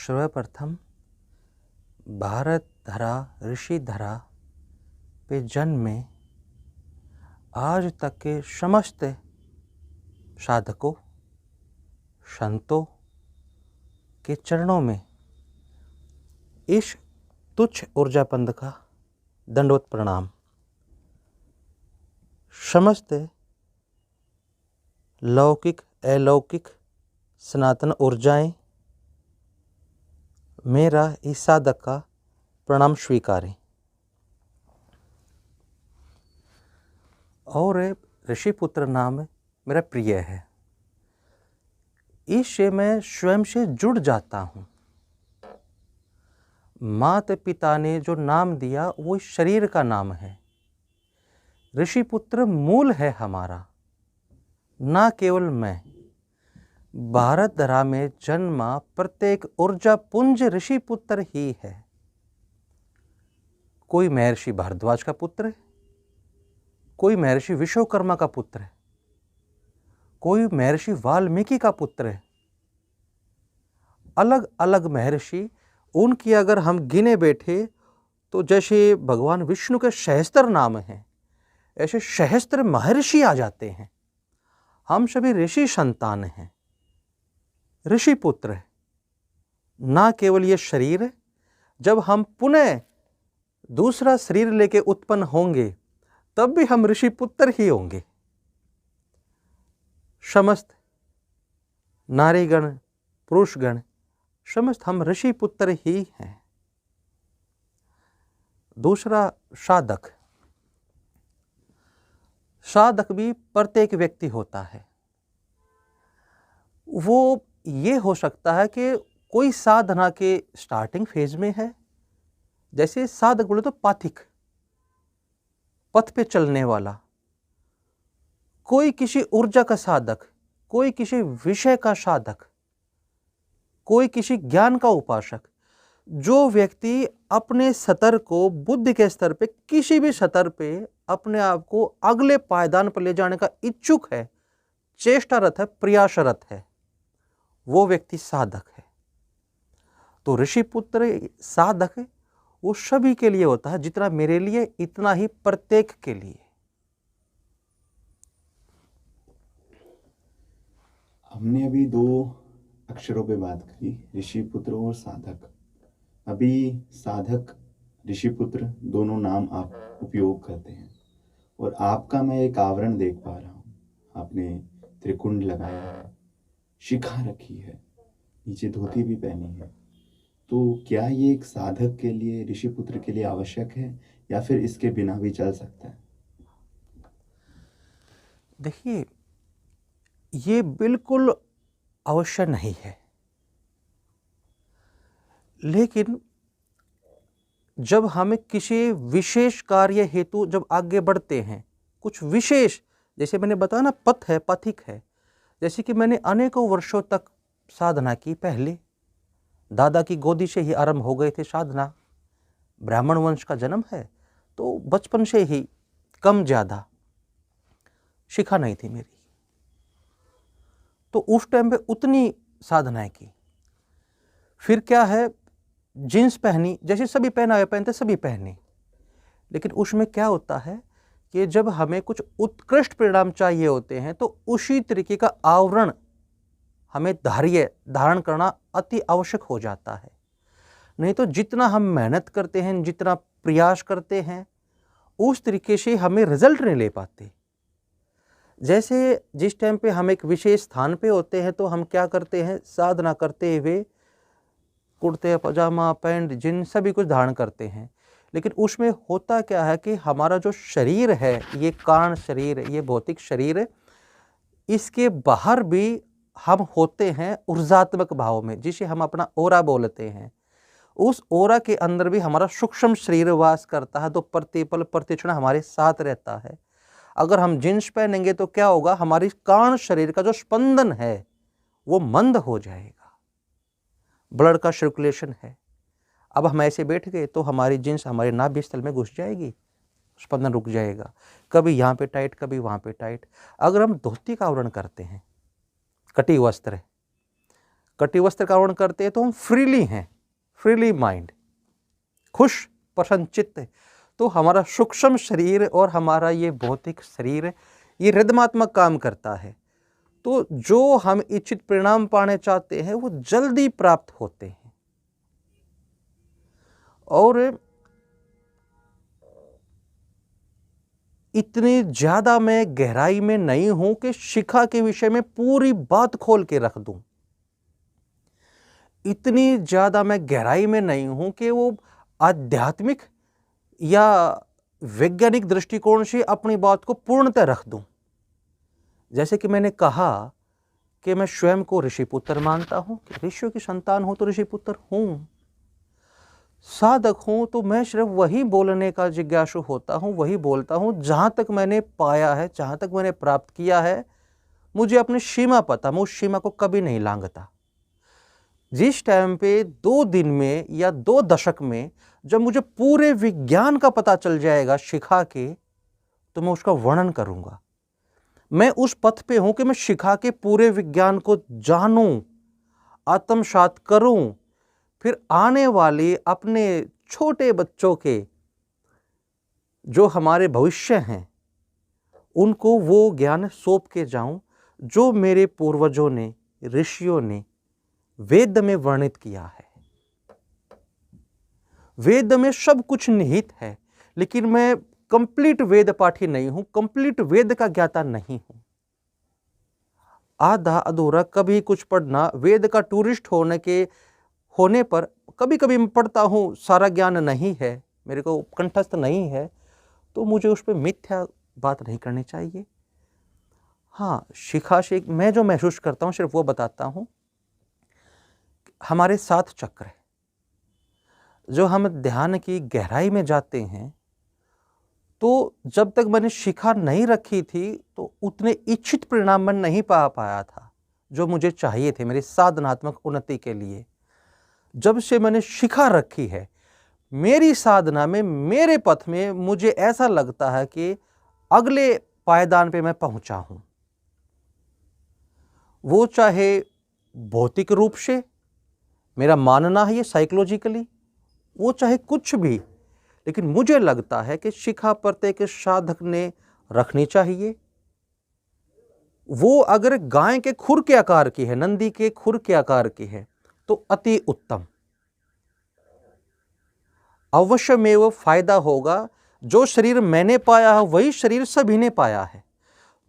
सर्वप्रथम भारत धरा ऋषि धरा पे जन्मे आज तक के समस्त साधकों संतों के चरणों में इस तुच्छ ऊर्जापंद का दंडवत प्रणाम। समस्त लौकिक अलौकिक सनातन ऊर्जाएं मेरा इस साधक का प्रणाम स्वीकारें। और ऋषिपुत्र नाम मेरा प्रिय है, इससे मैं स्वयं से जुड़ जाता हूँ। माता पिता ने जो नाम दिया वो इस शरीर का नाम है। ऋषिपुत्र मूल है हमारा, ना केवल मैं। भारत धरा में जन्मा प्रत्येक ऊर्जा पुंज ऋषिपुत्र ही है। कोई महर्षि भारद्वाज का पुत्र है, कोई महर्षि विश्वकर्मा का पुत्र है, कोई महर्षि वाल्मीकि का पुत्र है। अलग अलग महर्षि, उनकी अगर हम गिने बैठे तो जैसे भगवान विष्णु के सहस्त्र नाम हैं, ऐसे सहस्त्र महर्षि आ जाते हैं। हम सभी ऋषि संतान हैं, ऋषि पुत्र है। ना केवल ये शरीर है, जब हम पुनः दूसरा शरीर लेके उत्पन्न होंगे तब भी हम ऋषि पुत्र ही होंगे। समस्त नारीगण पुरुषगण समस्त हम ऋषि पुत्र ही हैं। दूसरा साधक। साधक भी प्रत्येक व्यक्ति होता है। वो ये हो सकता है कि कोई साधना के स्टार्टिंग फेज में है, जैसे साधक बोले तो पाथिक, पथ पे चलने वाला। कोई किसी ऊर्जा का साधक, कोई किसी विषय का साधक, कोई किसी ज्ञान का उपासक। जो व्यक्ति अपने स्तर को बुद्धि के स्तर पे, किसी भी स्तर पे अपने आप को अगले पायदान पर ले जाने का इच्छुक है, चेष्टारत है, प्रयासरत है, वो व्यक्ति साधक है। तो ऋषिपुत्र साधक वो सभी के लिए होता है। जितना मेरे लिए इतना ही प्रत्येक के लिए। हमने अभी दो अक्षरों पे बात करी, ऋषिपुत्र और साधक। अभी साधक ऋषिपुत्र दोनों नाम आप उपयोग करते हैं, और आपका मैं एक आवरण देख पा रहा हूँ। आपने त्रिकुंड लगाया है, शिखा रखी है, नीचे धोती भी पहनी है। तो क्या ये एक साधक के लिए, ऋषिपुत्र के लिए आवश्यक है, या फिर इसके बिना भी चल सकता है? देखिए, ये बिल्कुल अवश्य नहीं है, लेकिन जब हमें किसी विशेष कार्य हेतु जब आगे बढ़ते हैं, कुछ विशेष, जैसे मैंने बताया ना, पथ है, पथिक है। जैसे कि मैंने अनेकों वर्षों तक साधना की। पहले दादा की गोदी से ही आरंभ हो गए थे साधना। ब्राह्मण वंश का जन्म है, तो बचपन से ही कम ज़्यादा शिखा नहीं थी मेरी, तो उस टाइम पे उतनी साधनाएं की। फिर क्या है, जीन्स पहनी, जैसे सभी पहनावे पहनते सभी पहने। लेकिन उसमें क्या होता है कि जब हमें कुछ उत्कृष्ट परिणाम चाहिए होते हैं तो उसी तरीके का आवरण हमें धारण करना अति आवश्यक हो जाता है। नहीं तो जितना हम मेहनत करते हैं, जितना प्रयास करते हैं, उस तरीके से हमें रिजल्ट नहीं ले पाते। जैसे जिस टाइम पे हम एक विशेष स्थान पे होते हैं तो हम क्या करते हैं, साधना करते हुए कुर्ते पजामा पैंट जिन सभी कुछ धारण करते हैं। लेकिन उसमें होता क्या है कि हमारा जो शरीर है, ये कारण शरीर, ये भौतिक शरीर, इसके बाहर भी हम होते हैं ऊर्जात्मक भाव में, जिसे हम अपना ओरा बोलते हैं। उस ओरा के अंदर भी हमारा सूक्ष्म शरीर वास करता है, तो प्रतिपल प्रतिक्षण हमारे साथ रहता है। अगर हम जींस पहनेंगे तो क्या होगा, हमारी कारण शरीर का जो स्पंदन है वो मंद हो जाएगा। ब्लड का सर्कुलेशन है। अब हम ऐसे बैठ गए तो हमारी जींस हमारे नाभि स्थल में घुस जाएगी, स्पंदन रुक जाएगा, कभी यहाँ पे टाइट, कभी वहाँ पे टाइट। अगर हम धोती का आवरण करते हैं, कटी वस्त्र, कटिवस्त्र का आवरण करते हैं तो हम फ्रीली हैं, फ्रीली माइंड, खुश प्रसन्न चित्त है। तो हमारा सूक्ष्म शरीर और हमारा ये भौतिक शरीर ये रिदमात्मक काम करता है। तो जो हम इच्छित परिणाम पाने चाहते हैं वो जल्दी प्राप्त होते हैं। और इतनी ज्यादा मैं गहराई में नहीं हूं कि शिखा के विषय में पूरी बात खोल के रख दूं। इतनी ज्यादा मैं गहराई में नहीं हूं कि वो आध्यात्मिक या वैज्ञानिक दृष्टिकोण से अपनी बात को पूर्णतः रख दूं। जैसे कि मैंने कहा कि मैं स्वयं को ऋषिपुत्र मानता हूं, कि ऋषियों की संतान हूं तो ऋषिपुत्र हूं। साधक हूं तो मैं सिर्फ वही बोलने का जिज्ञासु होता हूं, वही बोलता हूं जहां तक मैंने पाया है, जहां तक मैंने प्राप्त किया है। मुझे अपनी सीमा पता, मैं उस सीमा को कभी नहीं लांघता। जिस टाइम पे 2 दिन में या 2 दशक में जब मुझे पूरे विज्ञान का पता चल जाएगा शिखा के, तो मैं उसका वर्णन करूंगा। मैं उस पथ पे हूं कि मैं शिखा के पूरे विज्ञान को जानूं, आत्मसात करूं, फिर आने वाले अपने छोटे बच्चों के जो हमारे भविष्य हैं उनको वो ज्ञान सौंप के जाऊं जो मेरे पूर्वजों ने, ऋषियों ने वेद में वर्णित किया है। वेद में सब कुछ निहित है, लेकिन मैं कंप्लीट वेद पाठी नहीं हूं, कंप्लीट वेद का ज्ञाता नहीं हूं। आधा अधूरा कभी कुछ पढ़ना, वेद का टूरिस्ट होने पर कभी कभी मैं पढ़ता हूं, सारा ज्ञान नहीं है, मेरे को कंठस्थ नहीं है, तो मुझे उस पर मिथ्या बात नहीं करनी चाहिए। हाँ, शिखा से मैं जो महसूस करता हूं सिर्फ वो बताता हूं। हमारे 7 चक्र है, जो हम ध्यान की गहराई में जाते हैं, तो जब तक मैंने शिखा नहीं रखी थी तो उतने इच्छित परिणाम मैं नहीं पा पाया था जो मुझे चाहिए थे मेरी साधनात्मक उन्नति के लिए। जब से मैंने शिखा रखी है, मेरी साधना में, मेरे पथ में मुझे ऐसा लगता है कि अगले पायदान पे मैं पहुंचा हूं। वो चाहे भौतिक रूप से, मेरा मानना है ये साइकोलॉजिकली, वो चाहे कुछ भी, लेकिन मुझे लगता है कि शिखा प्रत्येक साधक ने रखनी चाहिए। वो अगर गाय के खुर के आकार की है, नंदी के खुर के आकार की है, तो अति उत्तम। अवश्य में वो फायदा होगा। जो शरीर मैंने पाया है वही शरीर सभी ने पाया है।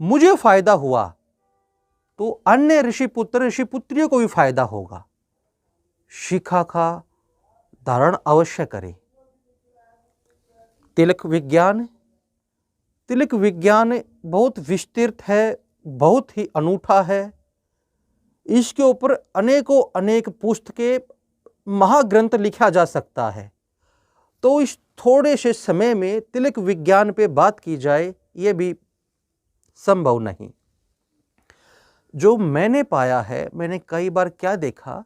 मुझे फायदा हुआ तो अन्य ऋषिपुत्र ऋषिपुत्रियों को भी फायदा होगा। शिखा का धारण अवश्य करें। तिलक विज्ञान बहुत विस्तृत है, बहुत ही अनूठा है। इसके ऊपर अनेकों अनेक पुस्तकें, महाग्रंथ लिखा जा सकता है। तो इस थोड़े से समय में तिलक विज्ञान पे बात की जाए ये भी संभव नहीं। जो मैंने पाया है, मैंने कई बार क्या देखा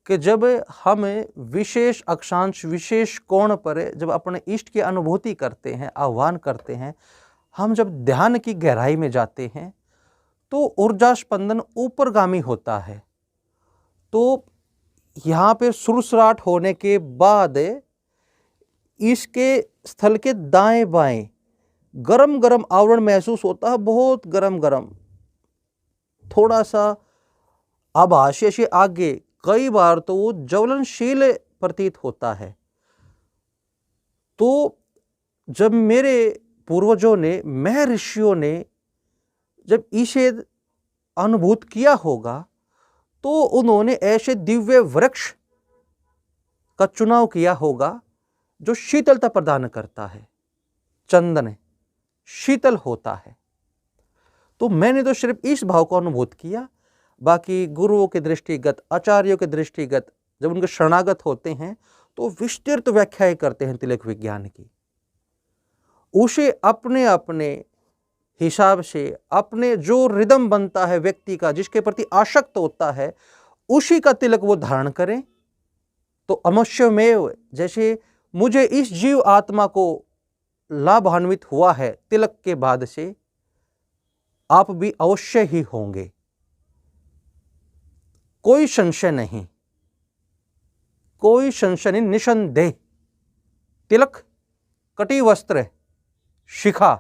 कि जब हम विशेष अक्षांश, विशेष कोण पर जब अपने इष्ट की अनुभूति करते हैं, आह्वान करते हैं, हम जब ध्यान की गहराई में जाते हैं तो ऊर्जा स्पंदन ऊपरगामी होता है। तो यहाँ पे सुरसराट होने के बाद इसके स्थल के दाएं बाएं गरम गरम आवरण महसूस होता है, बहुत गरम गरम, थोड़ा सा आभासी से आगे, कई बार तो वो ज्वलनशील प्रतीत होता है। तो जब मेरे पूर्वजों ने, महर्षियों ने जब इसे अनुभूत किया होगा तो उन्होंने ऐसे दिव्य वृक्ष का चुनाव किया होगा जो शीतलता प्रदान करता है। चंदन शीतल होता है। तो मैंने तो सिर्फ इस भाव को अनुभूत किया। बाकी गुरुओं के दृष्टिगत, आचार्यों के दृष्टिगत जब उनके शरणागत होते हैं तो विस्तृत व्याख्याएं करते हैं तिलक विज्ञान की। उसे अपने अपने हिसाब से, अपने जो रिदम बनता है व्यक्ति का, जिसके प्रति आसक्त होता है, उसी का तिलक वो धारण करें तो अवश्यमेव, जैसे मुझे इस जीव आत्मा को लाभान्वित हुआ है तिलक के बाद से, आप भी अवश्य ही होंगे। कोई संशय नहीं, कोई संशय नहीं, निसंदेह। तिलक, कटी वस्त्र, शिखा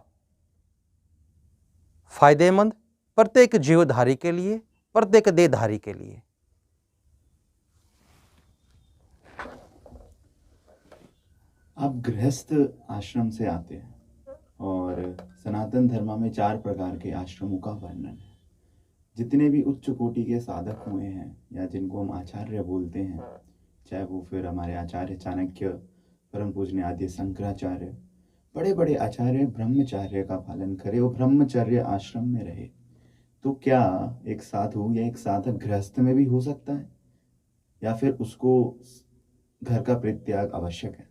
फायदेमंद प्रत्येक जीवधारी के लिए, प्रत्येक देहधारी के लिए। आप गृहस्थ आश्रम से आते हैं और सनातन धर्म में 4 प्रकार के आश्रमों का वर्णन है। जितने भी उच्च कोटि के साधक हुए हैं या जिनको हम आचार्य बोलते हैं, चाहे वो फिर हमारे आचार्य चाणक्य, परम पूजनीय आदि शंकराचार्य, बड़े बड़े आचार्य ब्रह्मचर्य का पालन करे और ब्रह्मचर्य आश्रम में रहे, तो क्या एक साधु या एक साधक गृहस्थ में भी हो सकता है या फिर उसको घर का परित्याग आवश्यक है?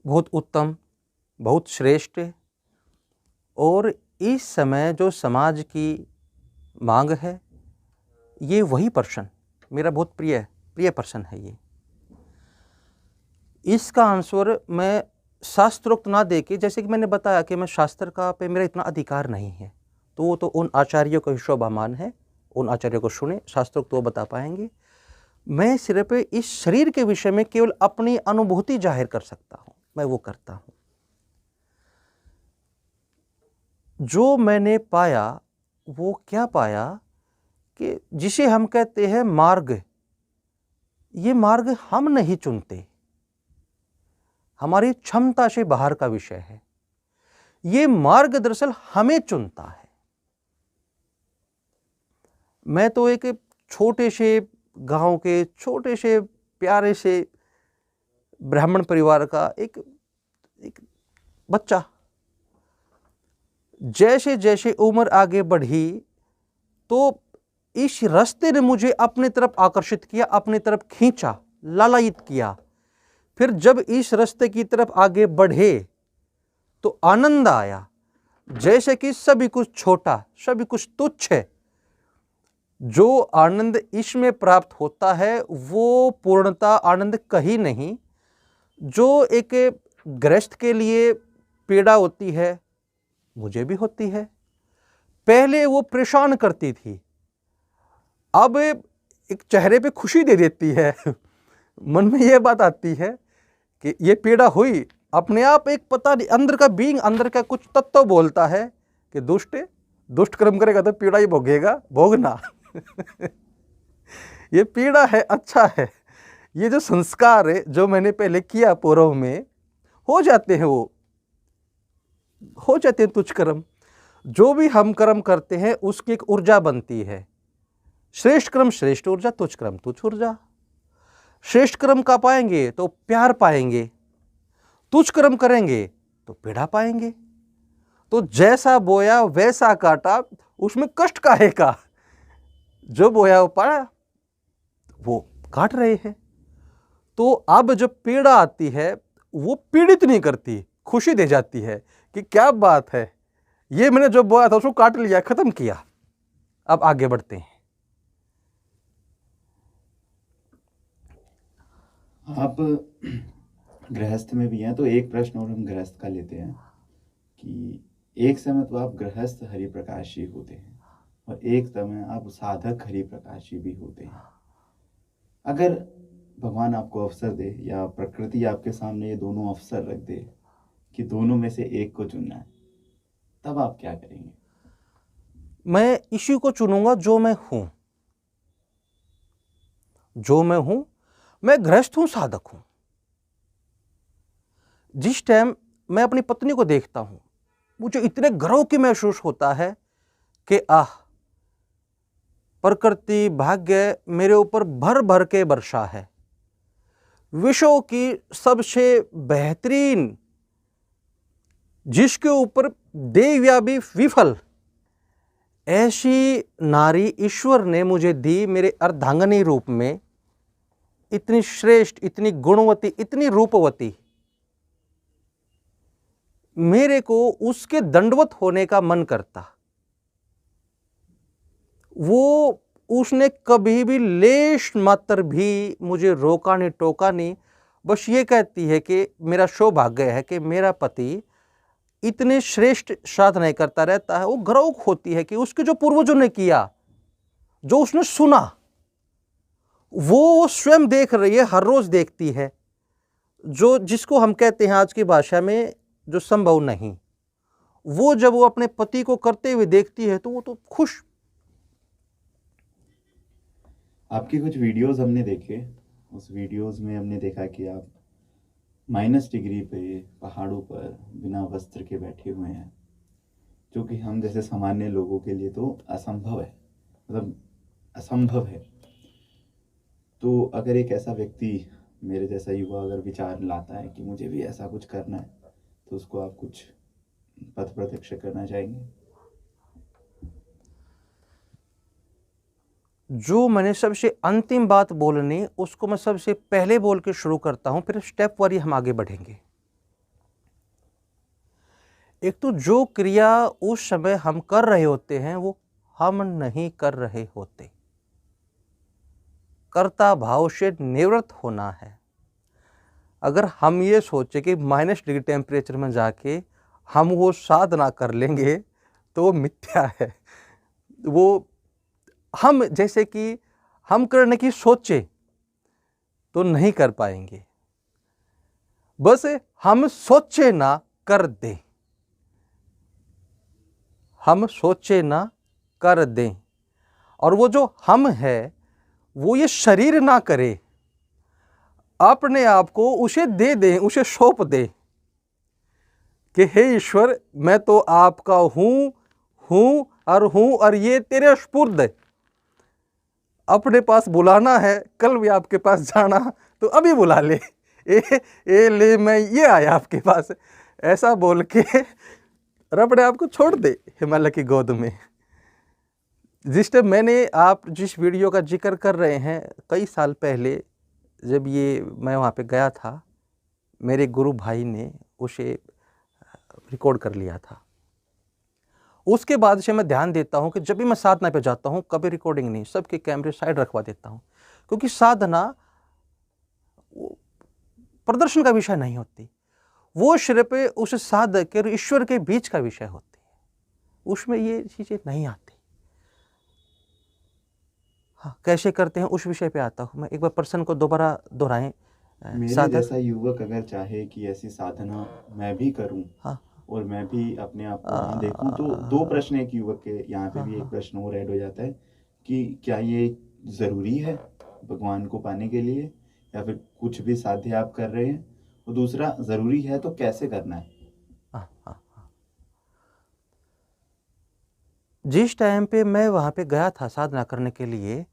बहुत उत्तम, बहुत श्रेष्ठ। और इस समय जो समाज की मांग है, ये वही प्रश्न मेरा बहुत प्रिय प्रश्न है। ये इसका आंसर मैं शास्त्रोक्त ना देके, जैसे कि मैंने बताया कि मैं शास्त्र का पे मेरा इतना अधिकार नहीं है, तो वो तो उन आचार्यों का शोभामान है, उन आचार्यों को सुने, शास्त्रोक्त वो बता पाएंगे। मैं सिर्फ इस शरीर के विषय में केवल अपनी अनुभूति जाहिर कर सकता हूँ, मैं वो करता हूँ। जो मैंने पाया वो क्या पाया कि जिसे हम कहते हैं मार्ग, ये मार्ग हम नहीं चुनते, हमारी क्षमता से बाहर का विषय है। ये मार्ग दरअसल हमें चुनता है। मैं तो एक छोटे से गांव के छोटे से प्यारे से ब्राह्मण परिवार का एक बच्चा। जैसे जैसे उम्र आगे बढ़ी तो इस रास्ते ने मुझे अपनी तरफ आकर्षित किया, अपनी तरफ खींचा, लालायित किया। फिर जब इस रास्ते की तरफ आगे बढ़े तो आनंद आया, जैसे कि सभी कुछ छोटा, सभी कुछ तुच्छ है। जो आनंद इसमें प्राप्त होता है वो पूर्णता आनंद कहीं नहीं। जो एक गृहस्थ के लिए पीड़ा होती है, मुझे भी होती है। पहले वो परेशान करती थी, अब एक चेहरे पे खुशी दे देती है। मन में ये बात आती है कि ये पीड़ा हुई, अपने आप एक पता नहीं अंदर का बीइंग, अंदर का कुछ तत्व बोलता है कि दुष्ट कर्म करेगा तो पीड़ा ही भोगेगा, भोगना। ये पीड़ा है, अच्छा है। ये जो संस्कार है जो मैंने पहले किया पूर्व में, हो जाते हैं, वो हो जाते हैं तुच्छ कर्म। जो भी हम कर्म करते हैं उसकी एक ऊर्जा बनती है। श्रेष्ठ कर्म श्रेष्ठ ऊर्जा, तुच्छ कर्म तुच्छ ऊर्जा। श्रेष्ठ कर्म का पाएंगे तो प्यार पाएंगे, तुच्छ कर्म करेंगे तो पीड़ा पाएंगे। तो जैसा बोया वैसा काटा, उसमें कष्ट काहे का? जो बोया वो पाया, वो काट रहे हैं। तो अब जब पीड़ा आती है वो पीड़ित नहीं करती, खुशी दे जाती है कि क्या बात है, ये मैंने जो बोया था उसको काट लिया, खत्म किया, अब आगे बढ़ते हैं। आप गृहस्थ में भी हैं, तो एक प्रश्न और हम गृहस्थ का लेते हैं कि एक समय तो आप गृहस्थ हरिप्रकाशी होते हैं और एक समय आप साधक हरिप्रकाशी भी होते हैं। अगर भगवान आपको अवसर दे या प्रकृति आपके सामने ये दोनों अवसर रख दे कि दोनों में से एक को चुनना है, तब आप क्या करेंगे? मैं इसी को चुनूंगा जो मैं हूं। जो मैं हूं, मैं गृहस्थ हूं, साधक हूं। जिस टाइम मैं अपनी पत्नी को देखता हूं, मुझे इतने गर्व की महसूस होता है कि प्रकृति भाग्य मेरे ऊपर भर भर के वर्षा है। विश्व की सबसे बेहतरीन, जिसके ऊपर देव्या भी विफल, ऐसी नारी ईश्वर ने मुझे दी मेरे अर्धांगिनी रूप में। इतनी श्रेष्ठ, इतनी गुणवती, इतनी रूपवती, मेरे को उसके दंडवत होने का मन करता। वो उसने कभी भी लेश मात्र भी मुझे रोका नहीं, टोका नहीं। बस ये कहती है कि मेरा सौभाग्य है कि मेरा पति इतने श्रेष्ठ साधनाएं करता रहता है। वो गर्व होती है कि उसके जो पूर्वजों ने किया, जो उसने सुना वो स्वयं देख रही है, हर रोज देखती है, जो जिसको हम कहते हैं आज की भाषा में जो संभव नहीं, वो जब वो अपने पति को करते हुए देखती है तो वो तो खुश। आपके कुछ वीडियोस हमने देखे, उस वीडियोस में हमने देखा कि आप -डिग्री पे पहाड़ों पर बिना वस्त्र के बैठे हुए हैं, जो कि हम जैसे सामान्य लोगों के लिए तो असंभव है, मतलब असंभव है। तो अगर एक ऐसा व्यक्ति, मेरे जैसा युवा, अगर विचार लाता है कि मुझे भी ऐसा कुछ करना है, तो उसको आप कुछ पथ प्रदर्शित करना चाहेंगे? जो मैंने सबसे अंतिम बात बोलनी उसको मैं सबसे पहले बोल के शुरू करता हूं, फिर स्टेप वारी हम आगे बढ़ेंगे। एक तो जो क्रिया उस समय हम कर रहे होते हैं वो हम नहीं कर रहे होते, कर्ता भाव से निवृत्त होना है। अगर हम ये सोचे कि -डिग्री टेम्परेचर में जाके हम वो साधना कर लेंगे तो वो मिथ्या है। वो हम जैसे कि हम करने की सोचे तो नहीं कर पाएंगे, बस हम सोचे ना कर दें, हम सोचे ना कर दें। और वो जो हम है वो ये शरीर ना करे, अपने आप को उसे दे दें, उसे सौंप दें कि हे ईश्वर मैं तो आपका हूं और ये तेरे स्पुर्द है। अपने पास बुलाना है, कल भी आपके पास जाना तो अभी बुला ले, ले मैं ये आया आपके पास, ऐसा बोल के अपने आप को छोड़ दे हिमालय की गोद में। जिस टाइम मैंने, आप जिस वीडियो का जिक्र कर रहे हैं, कई साल पहले जब ये मैं वहाँ पे गया था, मेरे गुरु भाई ने उसे रिकॉर्ड कर लिया था। उसके बाद से मैं ध्यान देता हूँ कि जब भी मैं साधना पे जाता हूँ कभी रिकॉर्डिंग नहीं, सबके कैमरे साइड रखवा देता हूँ, क्योंकि साधना प्रदर्शन का विषय नहीं होती, वो सिर्फ उस साधक और ईश्वर के बीच का विषय होती है, उसमें ये चीज़ें नहीं आती। हाँ, कैसे करते हैं उस विषय पे आता हूँ मैं। एक बार प्रश्न को दोबारा दोहराएं। मेरे जैसा युवक अगर चाहे कि ऐसी साधना मैं भी करूं, हाँ, और मैं भी अपने आप को वहाँ देखूं, तो दो प्रश्न एक युवक के यहाँ पे भी एक प्रश्न और ऐड हो जाता है कि क्या ये ज़रूरी है भगवान को पाने के लिए, या फिर कुछ भी साध्य आप कर रहे हैं, और दूसरा ज़रूरी है तो कैसे करना है? जिस टाइम पे मैं वहाँ पे गया था साधना करने के लिए,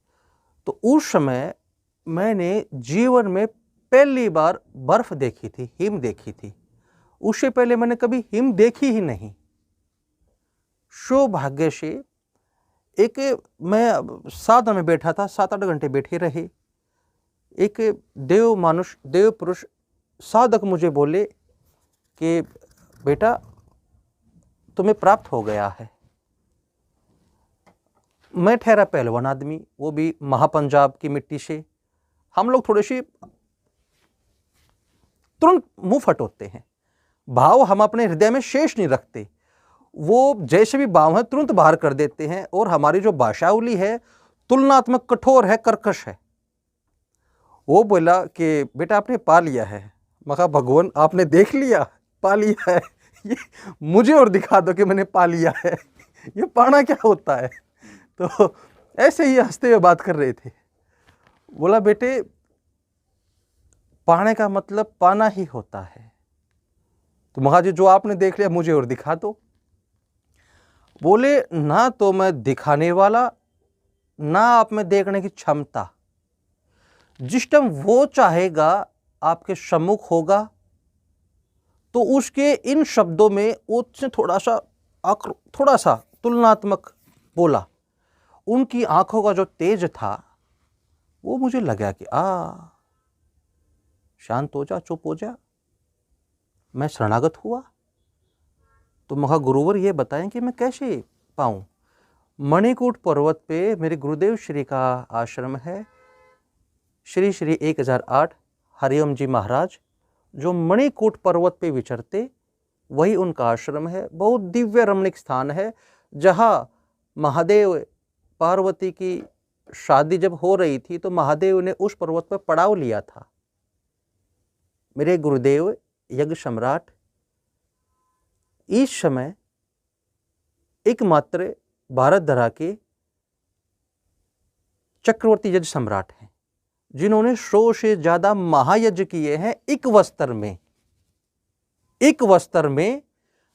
तो उस समय मैंने जीवन में पहली बार बर्फ देखी थी, हिम देखी थी। उससे पहले मैंने कभी हिम देखी ही नहीं। सौभाग्य से एक, मैं साधना में बैठा था, 7-8 घंटे बैठे रहे। एक देव मानुष, देव पुरुष साधक मुझे बोले कि बेटा तुम्हें प्राप्त हो गया है। मैं ठहरा पहलवान आदमी, वो भी महापंजाब की मिट्टी से। हम लोग थोड़े से तुरंत मुंह फट होते हैं, भाव हम अपने हृदय में शेष नहीं रखते, वो जैसे भी भाव है तुरंत बाहर कर देते हैं। और हमारी जो भाषावली है तुलनात्मक कठोर है, कर्कश है। वो बोला कि बेटा आपने पा लिया है। मैं कहा भगवान आपने देख लिया, पा लिया है, ये मुझे और दिखा दो कि मैंने पा लिया है, ये पाना क्या होता है। तो ऐसे ही हंसते हुए बात कर रहे थे। बोला बेटे पाने का मतलब पाना ही होता है। तो महाराज जो आपने देख लिया मुझे और दिखा दो। बोले ना तो मैं दिखाने वाला, ना आप में देखने की क्षमता। जिस टाइम वो चाहेगा आपके सम्मुख होगा, तो उसके इन शब्दों में उसने थोड़ा सा तुलनात्मक बोला। उनकी आंखों का जो तेज था वो मुझे लगा कि शांत हो जा, चुप हो जा। मैं शरणागत हुआ। तो महा गुरुवर ये बताएं कि मैं कैसे पाऊं। मणिकूट पर्वत पे मेरे गुरुदेव श्री का आश्रम है, श्री श्री 1008 हरिओम जी महाराज, जो मणिकूट पर्वत पे विचरते, वही उनका आश्रम है। बहुत दिव्य रमणीक स्थान है, जहाँ महादेव पार्वती की शादी जब हो रही थी तो महादेव ने उस पर्वत पर पड़ाव लिया था। मेरे गुरुदेव यज्ञ सम्राट इस समय एकमात्र भारत धरा के चक्रवर्ती यज्ञ सम्राट हैं, जिन्होंने 100 से ज्यादा महायज्ञ किए हैं एक वस्त्र में। एक वस्त्र में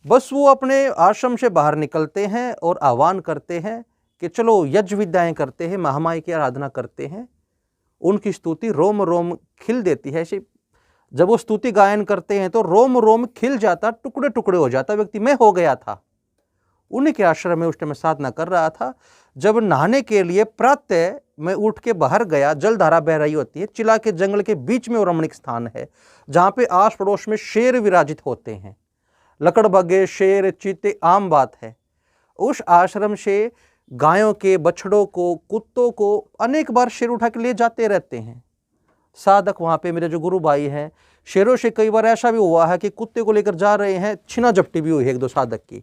बस वो अपने आश्रम से बाहर निकलते हैं और आह्वान करते हैं कि चलो यज्ञ विद्याएं करते हैं, महामाई की आराधना करते हैं। उनकी स्तुति रोम रोम खिल देती है। ऐसे जब वो स्तुति गायन करते हैं तो रोम रोम खिल जाता, टुकड़े टुकड़े हो जाता व्यक्ति। मैं हो गया था उन्हीं के आश्रम में, उस टाइम मैं साधना कर रहा था। जब नहाने के लिए प्रातः मैं उठ के बाहर गया, जलधारा बह रही होती है, चिला के जंगल के बीच में वो रमणीक स्थान है जहाँ पे आस पड़ोस में शेर विराजित होते हैं। लकड़बग्गे, शेर, चीते आम बात है। उस आश्रम से गायों के, बछड़ों को, कुत्तों को अनेक बार शेर उठा के ले जाते रहते हैं। साधक वहाँ पे मेरे जो गुरु भाई हैं, शेरों से कई बार ऐसा भी हुआ है कि कुत्ते को लेकर जा रहे हैं, छिना झपटी भी हुई है एक दो साधक की,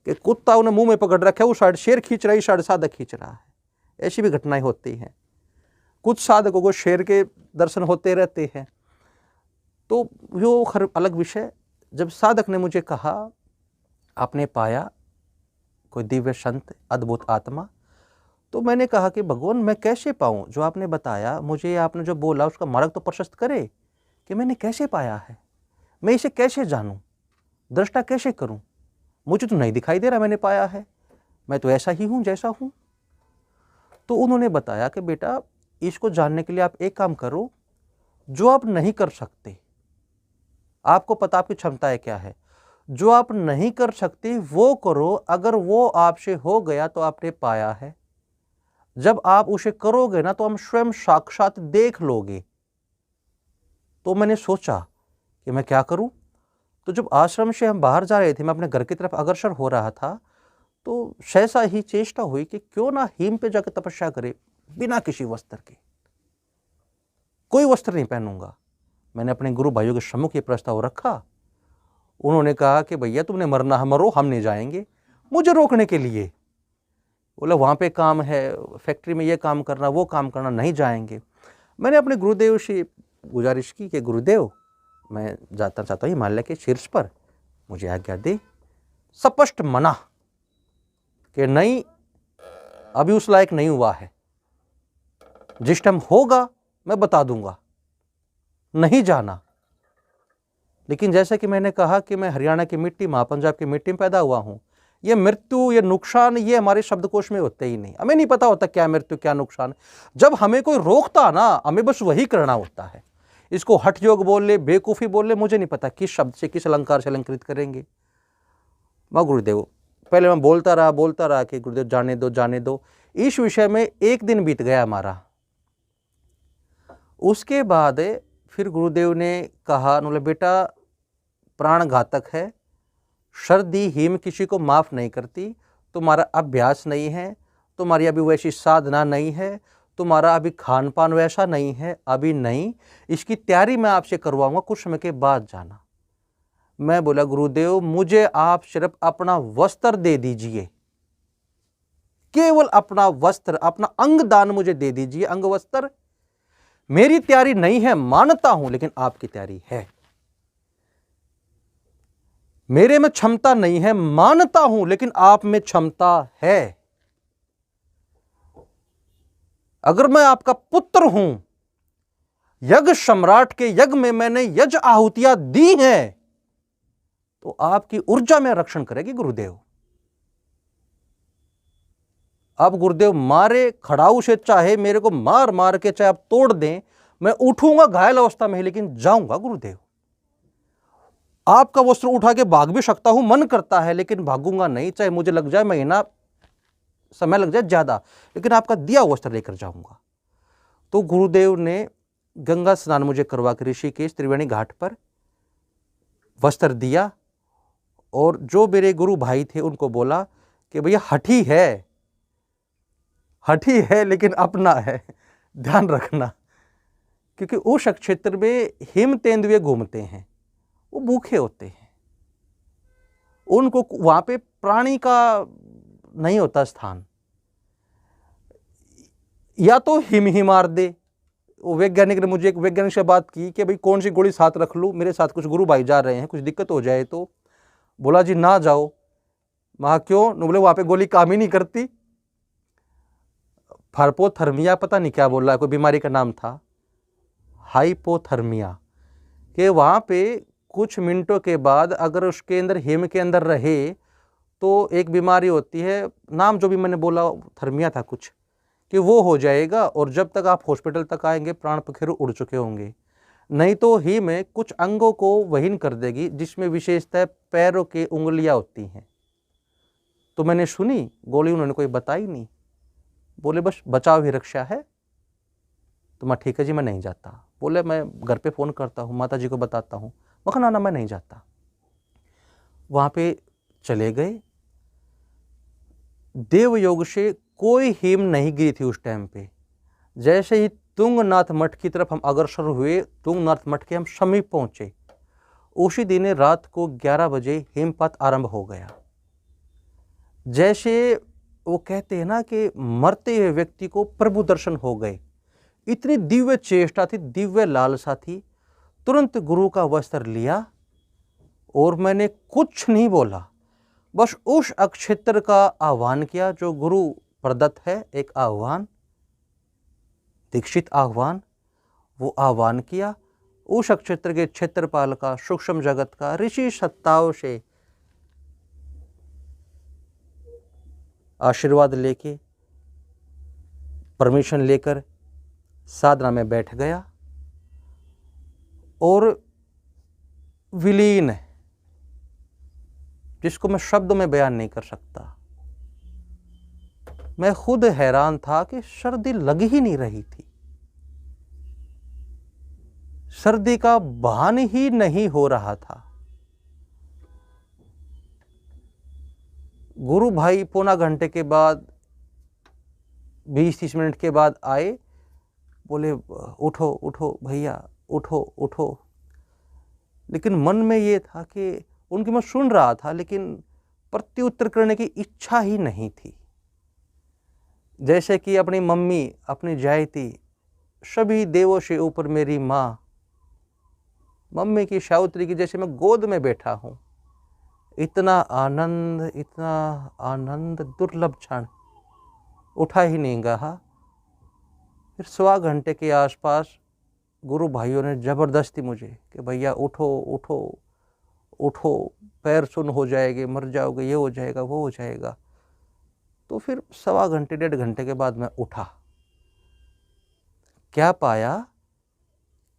कि कुत्ता उन्हें मुंह में पकड़ रखा है, उस साइड शेर खींच रहा है, इस साइड साधक खींच रहा है। ऐसी भी घटनाएं होती हैं। कुछ साधकों को शेर के दर्शन होते रहते हैं। तो वो हर अलग विषय। जब साधक ने मुझे कहा आपने पाया कोई दिव्य संत, अद्भुत आत्मा, तो मैंने कहा कि भगवान मैं कैसे पाऊं? जो आपने बताया मुझे, आपने जो बोला उसका मार्ग तो प्रशस्त करे कि मैंने कैसे पाया है, मैं इसे कैसे जानूं, दृष्टा कैसे करूं? मुझे तो नहीं दिखाई दे रहा मैंने पाया है, मैं तो ऐसा ही हूं जैसा हूं। तो उन्होंने बताया कि बेटा इसको जानने के लिए आप एक काम करो, जो आप नहीं कर सकते, आपको पता आपकी क्षमताएं क्या है, जो आप नहीं कर सकते वो करो। अगर वो आपसे हो गया तो आपने पाया है। जब आप उसे करोगे ना तो हम स्वयं साक्षात देख लोगे। तो मैंने सोचा कि मैं क्या करूं। तो जब आश्रम से हम बाहर जा रहे थे, मैं अपने घर की तरफ अग्रसर हो रहा था, तो सहसा ही चेष्टा हुई कि क्यों ना हिम पे जाकर तपस्या करे, बिना किसी वस्त्र के। कोई वस्त्र नहीं पहनूंगा। मैंने अपने गुरु भाइयों के सम्मुख ये प्रस्ताव रखा। उन्होंने कहा कि भैया तुमने मरना है मरो, हम नहीं जाएंगे। मुझे रोकने के लिए बोला वहाँ पे काम है, फैक्ट्री में ये काम करना, वो काम करना, नहीं जाएंगे। मैंने अपने गुरुदेव से गुजारिश की कि गुरुदेव मैं जाता चाहता हूँ हिमालय के शीर्ष पर, मुझे आज्ञा दे। स्पष्ट मना कि नहीं, अभी उस लायक नहीं हुआ है, जिस टाइम होगा मैं बता दूंगा, नहीं जाना। लेकिन जैसे कि मैंने कहा कि मैं हरियाणा की मिट्टी, महापंजाब की मिट्टी में पैदा हुआ हूं, ये मृत्यु, ये नुकसान, ये हमारे शब्दकोश में होते ही नहीं। हमें नहीं पता होता क्या मृत्यु क्या नुकसान। जब हमें कोई रोकता ना, हमें बस वही करना होता है। इसको हठ योग बोल ले, बेवकूफ़ी बोल ले, मुझे नहीं पता किस शब्द से, किस अलंकार से अलंकृत करेंगे। मैं गुरुदेव पहले मैं बोलता रहा कि गुरुदेव जाने दो जाने दो। इस विषय में एक दिन बीत गया हमारा। उसके बाद फिर गुरुदेव ने कहा, बोले बेटा प्राण घातक है, सर्दी हिम किसी को माफ़ नहीं करती, तुम्हारा अभ्यास नहीं है, तुम्हारी अभी वैसी साधना नहीं है, तुम्हारा अभी खान पान वैसा नहीं है, अभी नहीं, इसकी तैयारी मैं आपसे करवाऊंगा, कुछ समय के बाद जाना। मैं बोला गुरुदेव मुझे आप सिर्फ अपना वस्त्र दे दीजिए, केवल अपना वस्त्र, अपना अंग दान मुझे दे दीजिए, अंग वस्त्र। मेरी तैयारी नहीं है, मानता हूं, लेकिन आपकी तैयारी है। मेरे में क्षमता नहीं है, मानता हूं, लेकिन आप में क्षमता है। अगर मैं आपका पुत्र हूं, यज्ञ सम्राट के यज्ञ में मैंने यज्ञ आहुतियां दी हैं, तो आपकी ऊर्जा में रक्षण करेगी गुरुदेव। अब गुरुदेव मारे खड़ाऊ से, चाहे मेरे को मार मार के चाहे आप तोड़ दें, मैं उठूंगा घायल अवस्था में ही, लेकिन जाऊंगा गुरुदेव। आपका वस्त्र उठा के भाग भी सकता हूं, मन करता है, लेकिन भागूंगा नहीं, चाहे मुझे लग जाए महीना, समय लग जाए ज्यादा, लेकिन आपका दिया वस्त्र लेकर जाऊंगा। तो गुरुदेव ने गंगा स्नान मुझे करवा के ऋषिकेश त्रिवेणी घाट पर वस्त्र दिया, और जो मेरे गुरु भाई थे उनको बोला कि भैया हठी है लेकिन अपना है, ध्यान रखना। क्योंकि उस क्षेत्र में हिम तेंदुए घूमते हैं, वो भूखे होते हैं, उनको वहां पे प्राणी का नहीं होता स्थान। या तो हिम ही मार दे। वो वैज्ञानिक ने मुझे, एक वैज्ञानिक से बात की कि भाई कौन सी गोली साथ रख लूँ, मेरे साथ कुछ गुरु भाई जा रहे हैं, कुछ दिक्कत हो जाए तो। बोला जी ना जाओ। वहाँ क्यों? बोले वहाँ पे गोली काम ही नहीं करती। हाइपोथर्मिया पता नहीं क्या बोल रहा है, कोई बीमारी का नाम था, हाइपोथर्मिया, कि वहाँ पे कुछ मिनटों के बाद अगर उसके अंदर हिम के अंदर रहे तो एक बीमारी होती है, नाम जो भी मैंने बोला थर्मिया था कुछ, कि वो हो जाएगा और जब तक आप हॉस्पिटल तक आएंगे प्राण पखेरु उड़ चुके होंगे। नहीं तो हिम कुछ अंगों को वहीन कर देगी, जिसमें विशेषतः पैरों की उंगलियां होती हैं। तो मैंने सुनी गोली, उन्होंने कोई बताई नहीं। बोले बस बचाव ही रक्षा है। तो मैं ठीक है जी मैं नहीं जाता। बोले मैं घर पे फ़ोन करता हूँ, माता जी को बताता हूँ। मैं कहा ना मैं नहीं जाता। वहाँ पे चले गए। देवयोग से कोई हिम नहीं गिरी थी उस टाइम पे। जैसे ही तुंगनाथ मठ की तरफ हम अग्रसर हुए, तुंगनाथ मठ के हम समीप पहुँचे, उसी दिन रात को 11 बजे हिमपात आरंभ हो गया। जैसे वो कहते हैं ना कि मरते हुए व्यक्ति को प्रभु दर्शन हो गए, इतनी दिव्य चेष्टा थी, दिव्य लालसा थी। तुरंत गुरु का वस्त्र लिया और मैंने कुछ नहीं बोला, बस उस अक्षेत्र का आह्वान किया जो गुरु प्रदत्त है, एक आह्वान, दीक्षित आह्वान। वो आह्वान किया। उस अक्षेत्र के क्षेत्रपाल का, सूक्ष्म जगत का, ऋषि सत्ताओं से आशीर्वाद लेके, परमिशन लेकर साधना में बैठ गया और विलीन, जिसको मैं शब्दों में बयान नहीं कर सकता। मैं खुद हैरान था कि सर्दी लग ही नहीं रही थी, सर्दी का भान ही नहीं हो रहा था। गुरु भाई पौना घंटे के बाद, 20-30 मिनट के बाद आए। बोले उठो उठो भैया, उठो उठो। लेकिन मन में ये था कि उनकी मैं सुन रहा था, लेकिन प्रत्युत्तर करने की इच्छा ही नहीं थी। जैसे कि अपनी मम्मी, अपनी जायती, सभी देवों से ऊपर मेरी माँ, मम्मी की सावित्री की जैसे मैं गोद में बैठा हूँ। इतना आनंद, इतना आनंद, दुर्लभ क्षण। उठा ही नहीं गया। फिर 1.25 घंटे के आसपास गुरु भाइयों ने ज़बरदस्ती मुझे कि भैया उठो उठो उठो, पैर सुन्न हो जाएंगे, मर जाओगे, ये हो जाएगा, वो हो जाएगा। तो फिर 1.25 घंटे, 1.5 घंटे के बाद मैं उठा। क्या पाया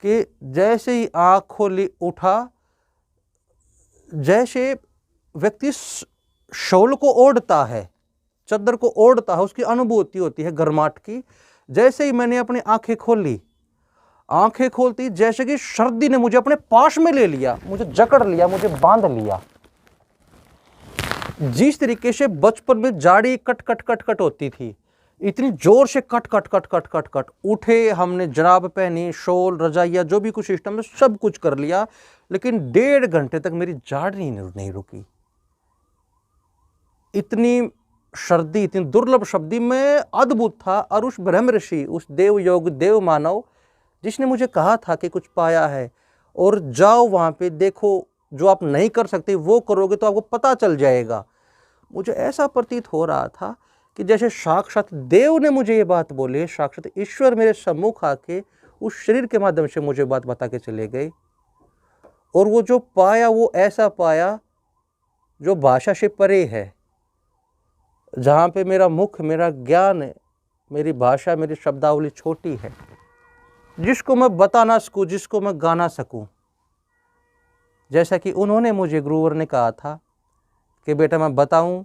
कि जैसे ही आँख खोली, उठा, जैसे व्यक्ति शॉल को ओढ़ता है, चद्दर को ओढ़ता है, उसकी अनुभूति होती है गर्माहट की। जैसे ही मैंने अपनी आंखें खोली, आंखें खोलती जैसे कि सर्दी ने मुझे अपने पास में ले लिया, मुझे जकड़ लिया, मुझे बांध लिया। जिस तरीके से बचपन में जाड़ी कट कट कट कट होती थी, इतनी जोर से cut cut cut cut cut cut. उठे, हमने जराब पहनी, शॉल, रजाइया, जो भी कुछ सिस्टम में सब कुछ कर लिया, लेकिन 1.5 घंटे तक मेरी जाड़ी नहीं रुकी। इतनी सर्दी, इतनी दुर्लभ सर्दी में अद्भुत था। और उस ब्रह्म ऋषि, उस देव योग, देव मानव, जिसने मुझे कहा था कि कुछ पाया है और जाओ वहाँ पे देखो, जो आप नहीं कर सकते वो करोगे तो आपको पता चल जाएगा। मुझे ऐसा प्रतीत हो रहा था कि जैसे साक्षात देव ने मुझे ये बात बोली, साक्षात ईश्वर मेरे सम्मुख आके उस शरीर के माध्यम से मुझे बात बता के चले गए। और वो जो पाया, वो ऐसा पाया जो भाषा से परे है, जहाँ पे मेरा मुख, मेरा ज्ञान, मेरी भाषा, मेरी शब्दावली छोटी है, जिसको मैं बता ना सकूँ, जिसको मैं गा ना सकूँ। जैसा कि उन्होंने मुझे, गुरुवर ने कहा था कि बेटा मैं बताऊँ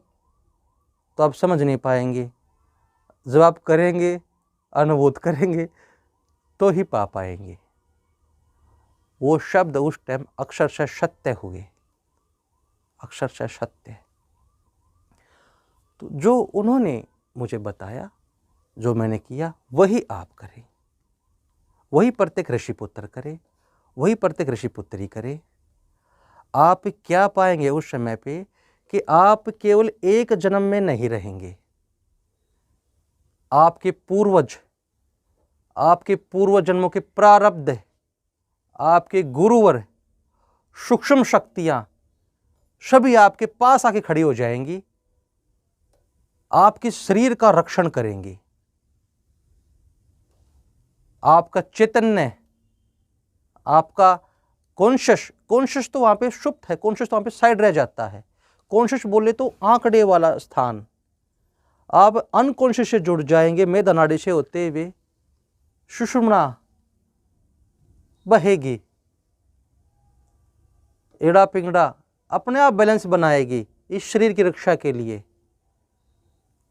तो आप समझ नहीं पाएंगे, जब आप करेंगे, अनुभूत करेंगे तो ही पा पाएंगे। वो शब्द उस टाइम अक्षरशः सत्य हुए, अक्षरशः सत्य। तो जो उन्होंने मुझे बताया, जो मैंने किया, वही आप करें, वही प्रत्येक ऋषिपुत्र करे, वही प्रत्येक ऋषिपुत्री करे। आप क्या पाएंगे उस समय पे कि आप केवल एक जन्म में नहीं रहेंगे। आपके पूर्वज आपके पूर्व जन्मों के प्रारब्ध, आपके गुरुवर, सूक्ष्म शक्तियां सभी आपके पास आके खड़ी हो जाएंगी, आपके शरीर का रक्षण करेंगी। आपका चैतन्य, आपका कॉन्शियस तो वहां पे सुप्त है, कॉन्शियस तो वहां पे साइड रह जाता है। कॉन्शियस बोले तो आंकड़े वाला स्थान, आप अनकॉन्शियस से जुड़ जाएंगे। मेद नाड़ी से होते हुए सुषुम्ना बहेगी, एड़ा पिंगड़ा अपने आप बैलेंस बनाएगी इस शरीर की रक्षा के लिए।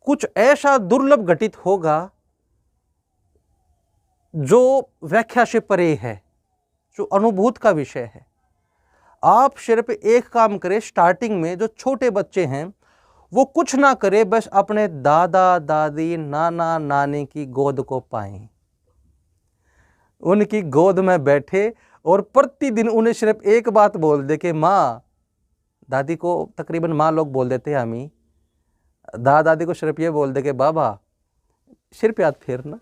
कुछ ऐसा दुर्लभ घटित होगा जो व्याख्या से परे है, जो अनुभूत का विषय है। आप सिर्फ एक काम करें, स्टार्टिंग में जो छोटे बच्चे हैं वो कुछ ना करे, बस अपने दादा दादी नाना नानी की गोद को पाएं, उनकी गोद में बैठे और प्रतिदिन उन्हें सिर्फ एक बात बोल दे कि माँ, दादी को तकरीबन माँ लोग बोल देते हैं हमी, दादा दादी को सिर्फ ये बोल दे कि बाबा सिर पे हाथ फेरना,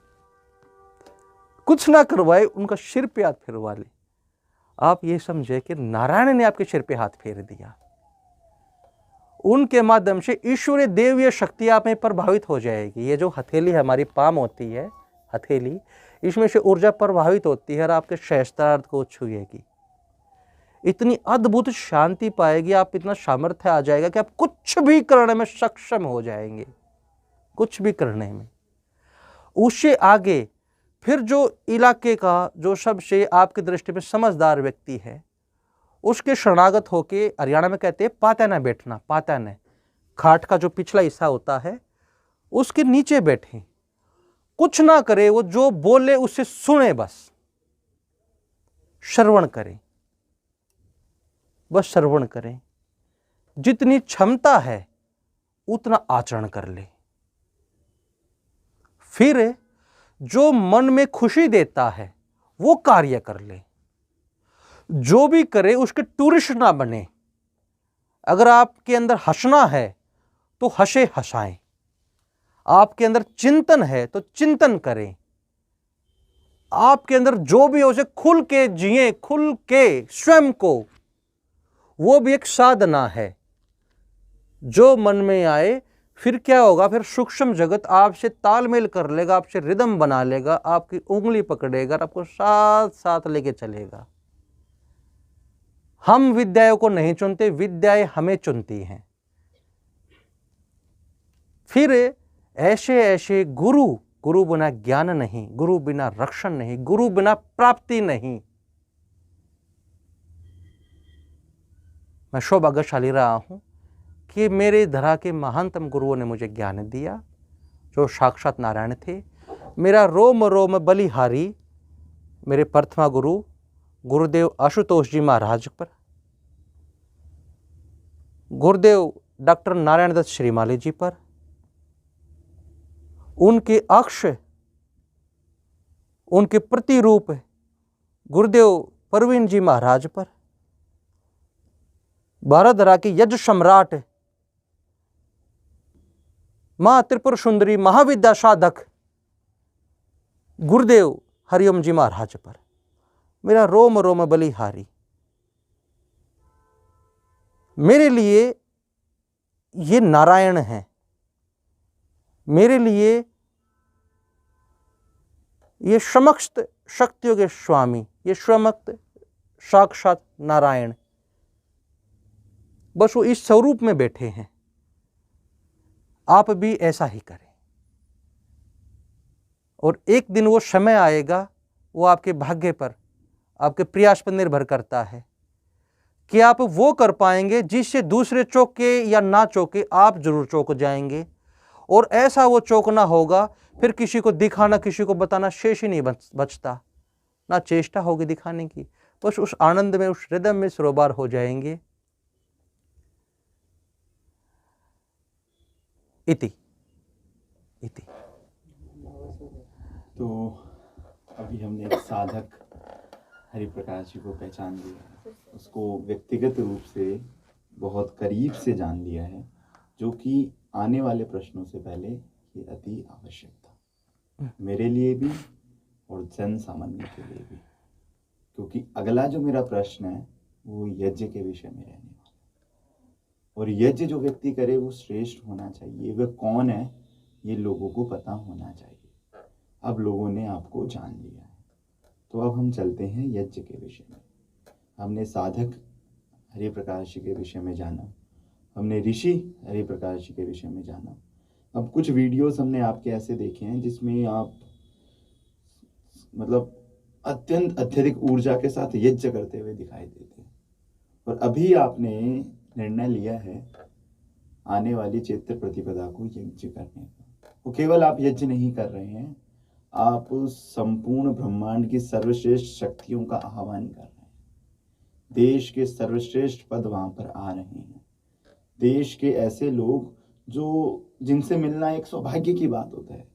कुछ ना करवाए, उनका सिर पे हाथ फेरवा ले। आप ये समझे कि नारायण ने आपके सिर पे हाथ फेर दिया। उनके माध्यम से ईश्वरीय देवीय शक्ति आप में प्रभावित हो जाएगी। ये जो हथेली हमारी पाम होती है, हथेली, इसमें से ऊर्जा प्रभावित होती है और आपके सहस्त्रार्थ को छुएगी। इतनी अद्भुत शांति पाएगी, आप इतना सामर्थ्य आ जाएगा कि आप कुछ भी करने में सक्षम हो जाएंगे, कुछ भी करने में। उससे आगे फिर जो इलाके का जो सबसे आपकी दृष्टि में समझदार व्यक्ति है, उसके शरणागत होके, हरियाणा में कहते हैं पातैना बैठना, पातैना खाट का जो पिछला हिस्सा होता है उसके नीचे बैठे, कुछ ना करे, वो जो बोले उसे सुने, बस श्रवण करें, बस श्रवण करें। जितनी क्षमता है उतना आचरण कर ले। फिर जो मन में खुशी देता है वो कार्य कर ले। जो भी करे उसके टूरिस्ट ना बने। अगर आपके अंदर हंसना है तो हंसे हंसाएं, आपके अंदर चिंतन है तो चिंतन करें, आपके अंदर जो भी हो उसे खुल के जिए, खुल के स्वयं को, वो भी एक साधना है। जो मन में आए, फिर क्या होगा, फिर सूक्ष्म जगत आपसे तालमेल कर लेगा, आपसे रिदम बना लेगा, आपकी उंगली पकड़ेगा, आपको साथ साथ लेके चलेगा। हम विद्याओं को नहीं चुनते, विद्याएं हमें चुनती हैं। फिर ऐसे ऐसे गुरु बिना ज्ञान नहीं, गुरु बिना रक्षण नहीं, गुरु बिना प्राप्ति नहीं। मैं सौभाग्यशाली रहा हूं कि मेरे धरा के महानतम गुरुओं ने मुझे ज्ञान दिया, जो साक्षात नारायण थे। मेरा रोम रोम बलिहारी मेरे प्रथमा गुरु गुरुदेव आशुतोष जी महाराज पर, गुरुदेव डॉक्टर नारायण दत्त श्रीमाली जी पर, उनके अक्ष, उनके प्रतिरूप गुरुदेव परवीन जी महाराज पर, भारतधरा के यज्ञ सम्राट मां त्रिपुर सुंदरी महाविद्या साधक गुरुदेव हरिओम जी महाराज पर मेरा रोम रोम बलिहारी। मेरे लिए ये नारायण है, मेरे लिए ये समस्त शक्तियों के स्वामी, ये समस्त साक्षात नारायण, बस वो इस स्वरूप में बैठे हैं। आप भी ऐसा ही करें और एक दिन वो समय आएगा, वो आपके भाग्य पर, आपके प्रयास पर निर्भर करता है कि आप वो कर पाएंगे जिससे दूसरे चौके या ना चौके आप जरूर चौक जाएंगे। और ऐसा वो चौकना होगा, फिर किसी को दिखाना, किसी को बताना शेष ही नहीं बचता, ना चेष्टा होगी दिखाने की, बस उस आनंद में, उस हृदय में सरोबार हो जाएंगे। इति इति। तो अभी हमने एक साधक हरिप्रकाश जी को पहचान लिया, उसको व्यक्तिगत रूप से बहुत करीब से जान लिया है, जो कि आने वाले प्रश्नों से पहले ये अति आवश्यक था, मेरे लिए भी और जन सामान्य के लिए भी, क्योंकि अगला जो मेरा प्रश्न है वो यज्ञ के विषय में रहने वाला है। और यज्ञ जो व्यक्ति करे वो श्रेष्ठ होना चाहिए। वह कौन है ये लोगों को पता होना चाहिए। अब लोगों ने आपको जान लिया है, तो अब हम चलते हैं यज्ञ के विषय में। हमने साधक हरिप्रकाश जी के विषय में जाना, हमने ऋषि हरिप्रकाश जी के विषय में जाना। अब कुछ वीडियोस हमने आपके ऐसे देखे हैं जिसमें आप मतलब अत्यंत अत्यधिक ऊर्जा के साथ यज्ञ करते हुए दिखाई देते हैं। और अभी आपने निर्णय लिया है आने वाली चैत्र प्रतिपदा को यज्ञ करने का। वो केवल आप यज्ञ नहीं कर रहे हैं, आप संपूर्ण ब्रह्मांड की सर्वश्रेष्ठ शक्तियों का आह्वान कर रहे हैं। देश के सर्वश्रेष्ठ पद वहां पर आ रहे हैं। देश के ऐसे लोग जिनसे मिलना एक सौभाग्य की बात होता है,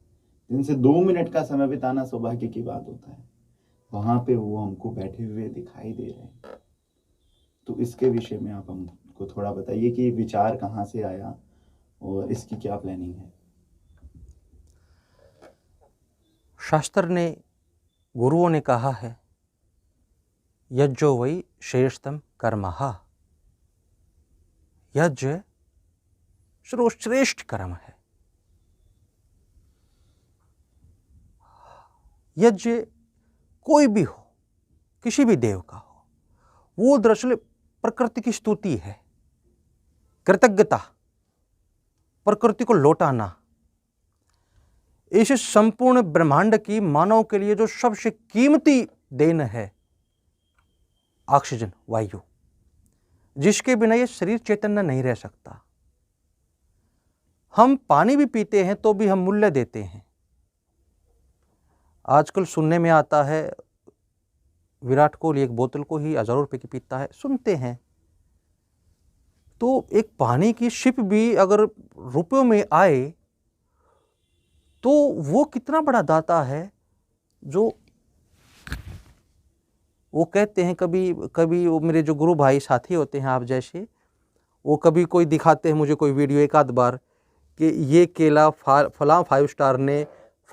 जिनसे 2 मिनट का समय बिताना सौभाग्य की बात होता है, वहां पे वो हमको बैठे हुए दिखाई दे रहे हैं। तो इसके विषय में आप हमको थोड़ा बताइए कि विचार कहाँ से आया और इसकी क्या प्लानिंग है। शास्त्र ने, गुरुओं ने कहा है, यज्ञो वै श्रेष्ठतम कर्मः। यज्ञ सर्वश्रेष्ठ कर्म है। यज्ञ कोई भी हो, किसी भी देव का हो, वो दरअसल प्रकृति की स्तुति है, कृतज्ञता, प्रकृति को लौटाना। इस संपूर्ण ब्रह्मांड की मानव के लिए जो सबसे कीमती देन है, ऑक्सीजन वायु, जिसके बिना ये शरीर चैतन्य नहीं रह सकता। हम पानी भी पीते हैं तो भी हम मूल्य देते हैं। आजकल सुनने में आता है विराट कोहली एक बोतल को ही हज़ारों रुपए की पीता है, सुनते हैं। तो एक पानी की शिप भी अगर रुपयों में आए तो वो कितना बड़ा दाता है। जो वो कहते हैं, कभी वो मेरे जो गुरु भाई साथी होते हैं आप जैसे, वो कभी कोई दिखाते हैं मुझे कोई वीडियो एक आध बार कि ये केला फलां 5 स्टार ने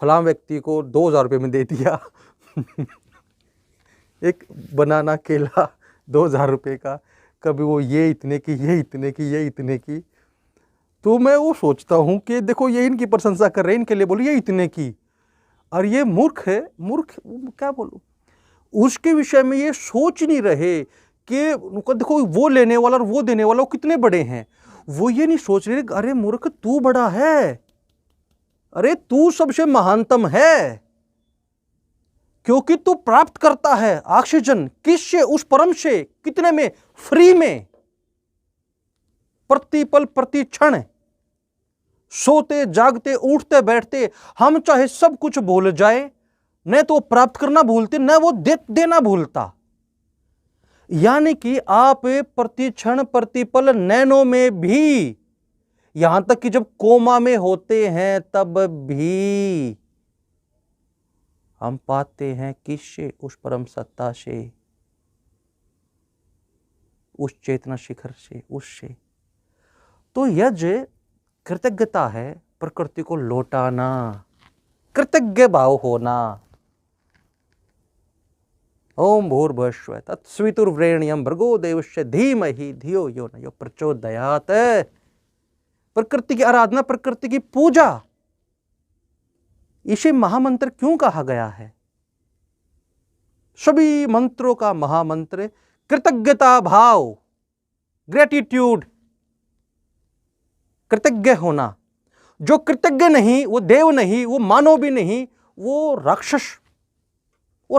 फलां व्यक्ति को 2000 रुपये में दे दिया। एक बनाना केला 2000 रुपये का, कभी वो ये इतने की, ये इतने की, ये इतने की। तो मैं वो सोचता हूँ कि देखो ये इनकी प्रशंसा कर रहे हैं, इनके लिए बोलो ये इतने की, और ये मूर्ख है। मूर्ख क्या बोलूँ, उसके विषय में ये सोच नहीं रहे कि देखो वो लेने वाला और वो देने वाला वो कितने बड़े हैं। वो ये नहीं सोच रहे, अरे मूर्ख तू बड़ा है, अरे तू सबसे महानतम है, क्योंकि तू प्राप्त करता है ऑक्सीजन किससे, उस परम से। कितने में? फ्री में, प्रतिपल प्रति क्षण, सोते जागते उठते बैठते हम चाहे सब कुछ भूल जाए, न तो प्राप्त करना भूलते, न वो देना भूलता। यानी कि आप प्रति क्षण प्रतिपल नैनो में भी, यहां तक कि जब कोमा में होते हैं तब भी हम पाते हैं किससे? उस परम सत्ता से, उस चेतना शिखर से, उससे। तो यज्ञ कृतज्ञता है, प्रकृति को लौटाना, कृतज्ञ भाव होना। ओम भूर्भुवस्सुः तत्सवितुर्वरेण्यं भर्गो देवस्य धीमहि धियो यो न प्रचोदयात्। प्रकृति की आराधना, प्रकृति की पूजा, इसे महामंत्र क्यों कहा गया है? सभी मंत्रों का महामंत्र कृतज्ञता भाव, ग्रेटिट्यूड, कृतज्ञ होना। जो कृतज्ञ नहीं, वो देव नहीं, वो मानव भी नहीं, वो राक्षस। वो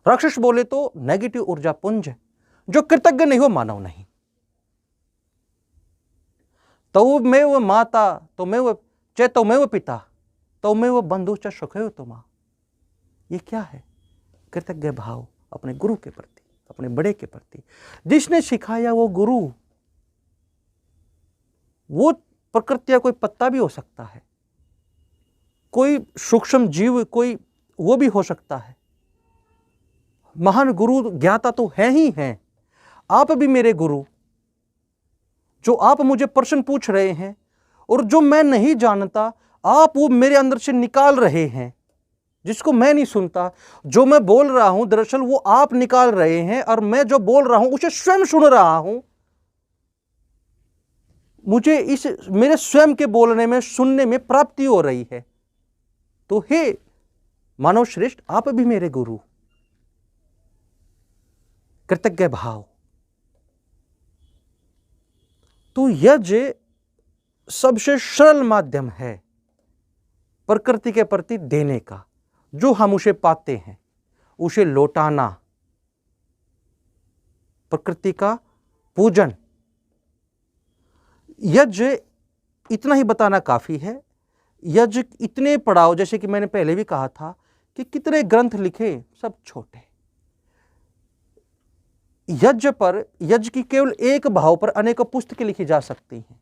राक्षस बोले तो नेगेटिव ऊर्जा पुंज। जो कृतज्ञ नहीं वो मानव नहीं। तो मैं वो माता, तो मैं वो चेतो में वो पिता, तो मैं वो बंधु च सुखयो तो मां। ये क्या है? कृतज्ञ भाव अपने गुरु के प्रति, अपने बड़े के प्रति। जिसने सिखाया वो गुरु, वो प्रकृति या कोई पत्ता भी हो सकता है, कोई सूक्ष्म जीव, कोई वो भी हो सकता है। महान गुरु ज्ञाता तो है ही हैं। आप भी मेरे गुरु, जो आप मुझे प्रश्न पूछ रहे हैं और जो मैं नहीं जानता आप वो मेरे अंदर से निकाल रहे हैं, जिसको मैं नहीं सुनता। जो मैं बोल रहा हूं दरअसल वो आप निकाल रहे हैं, और मैं जो बोल रहा हूं उसे स्वयं सुन रहा हूं। मुझे इस मेरे स्वयं के बोलने में, सुनने में प्राप्ति हो रही है। तो हे मानव श्रेष्ठ, आप भी मेरे गुरु। कृतज्ञ भाव। तो यज्ञ सबसे सरल माध्यम है प्रकृति के प्रति देने का। जो हम उसे पाते हैं उसे लौटाना, प्रकृति का पूजन। यज्ञ इतना ही बताना काफी है। यज्ञ इतने पढ़ाओ, जैसे कि मैंने पहले भी कहा था कि कितने ग्रंथ लिखे, सब छोटे। यज्ञ पर, यज्ञ की केवल एक भाव पर अनेकों पुस्तकें लिखी जा सकती हैं।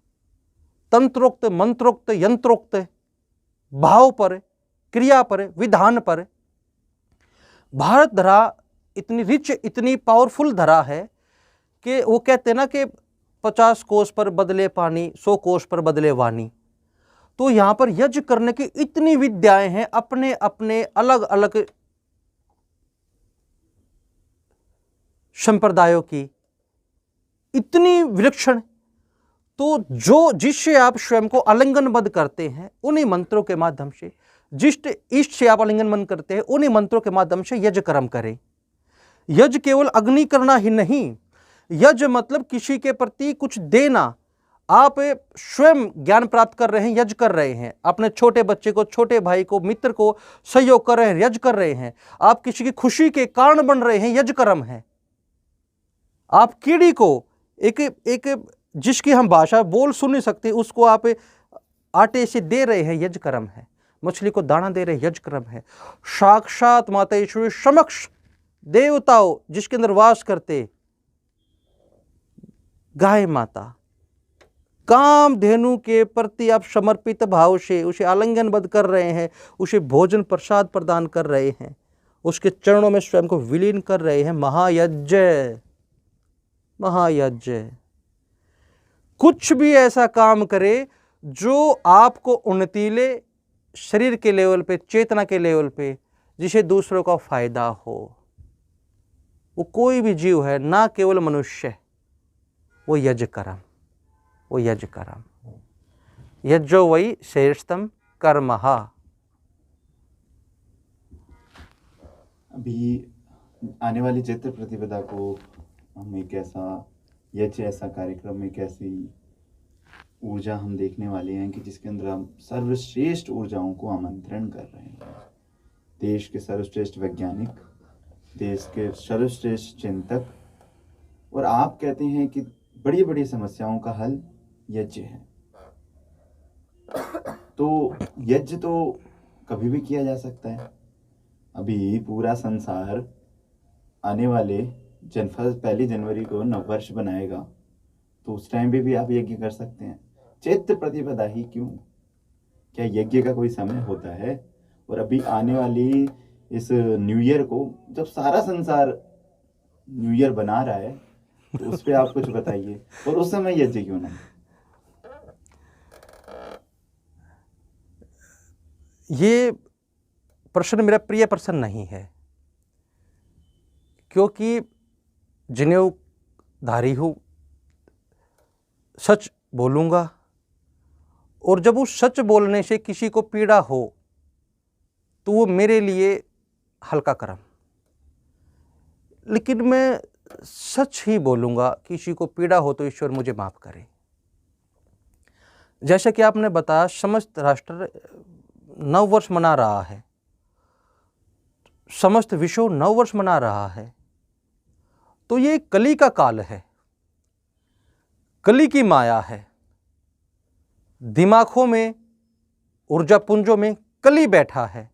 तंत्रोक्त, मंत्रोक्त, यंत्रोक्त भाव पर, क्रिया पर, विधान पर। भारत धरा इतनी रिच, इतनी पावरफुल धरा है कि वो कहते हैं ना कि 50 कोस पर बदले पानी, 100 कोस पर बदले वाणी। तो यहां पर यज्ञ करने की इतनी विद्याएं हैं, अपने अपने अलग अलग संप्रदायों की, इतनी विलक्षण। तो जो जिससे आप स्वयं को आलिंगनबद्ध करते हैं उन्हीं मंत्रों के माध्यम से, जिस इष्ट से आप आलिंगनबद्ध करते हैं उन्हीं मंत्रों के माध्यम से यज्ञ कर्म करें। यज्ञ केवल अग्नि करना ही नहीं, यज्ञ मतलब किसी के प्रति कुछ देना। आप स्वयं ज्ञान प्राप्त कर रहे हैं, यज्ञ कर रहे हैं। अपने छोटे बच्चे को, छोटे भाई को, मित्र को सहयोग कर रहे हैं, यज्ञ कर रहे हैं। आप किसी की खुशी के कारण बन रहे हैं, यज्ञ कर्म है। आप कीड़ी को एक जिसकी हम भाषा बोल सुन नहीं सकते, उसको आप आटे से दे रहे हैं, यज्ञ कर्म है। मछली को दाना दे रहे हैं, यज्ञ कर्म है। साक्षात माता ईश्वरी समक्ष देवताओं जिसके अंदर वास करते गाय माता, कामधेनु के प्रति आप समर्पित भाव से उसे आलिंगनबद्ध कर रहे हैं, उसे भोजन प्रसाद प्रदान कर रहे हैं, उसके चरणों में स्वयं को विलीन कर रहे हैं। महायज्ञ, महायज्ञ। कुछ भी ऐसा काम करे जो आपको उन्नतीले शरीर के लेवल पे, चेतना के लेवल पे, जिसे दूसरों का फायदा हो। वो कोई भी जीव है, ना केवल मनुष्य, वो यज्ञ कर्म, वो यज्ञ कर्म। यज्ञो वै श्रेष्ठतम कर्मः। अभी आने वाली चैत्र प्रतिपदा को हम एक ऐसा यज्ञ, ऐसा कार्यक्रम, एक ऐसी ऊर्जा हम देखने वाले हैं कि जिसके अंदर हम सर्वश्रेष्ठ ऊर्जाओं को आमंत्रण कर रहे हैं। देश के सर्वश्रेष्ठ वैज्ञानिक, देश के सर्वश्रेष्ठ चिंतक, और आप कहते हैं कि बड़ी बड़ी समस्याओं का हल यज्ञ है। तो यज्ञ तो कभी भी किया जा सकता है। अभी पूरा संसार आने वाले 1 जनवरी को नववर्ष बनाएगा, तो उस टाइम पे भी आप यज्ञ कर सकते हैं। चैत्र प्रतिपदा ही क्यों, क्या यज्ञ का कोई समय होता है? और अभी आने वाली इस न्यू ईयर को, जब सारा संसार न्यू ईयर बना रहा है, तो उस पर आप कुछ बताइए। और उस समय यज्ञ क्यों नहीं? ये प्रश्न मेरा प्रिय प्रश्न नहीं है, क्योंकि जनेऊ धारी हूं, सच बोलूंगा, और जब उस सच बोलने से किसी को पीड़ा हो तो वो मेरे लिए हल्का कर्म। लेकिन मैं सच ही बोलूंगा, किसी को पीड़ा हो तो ईश्वर मुझे माफ करे। जैसे कि आपने बताया, समस्त राष्ट्र नववर्ष मना रहा है, समस्त विश्व नववर्ष मना रहा है। तो ये कली का काल है, कली की माया है। दिमागों में, ऊर्जा पुंजों में कली बैठा है,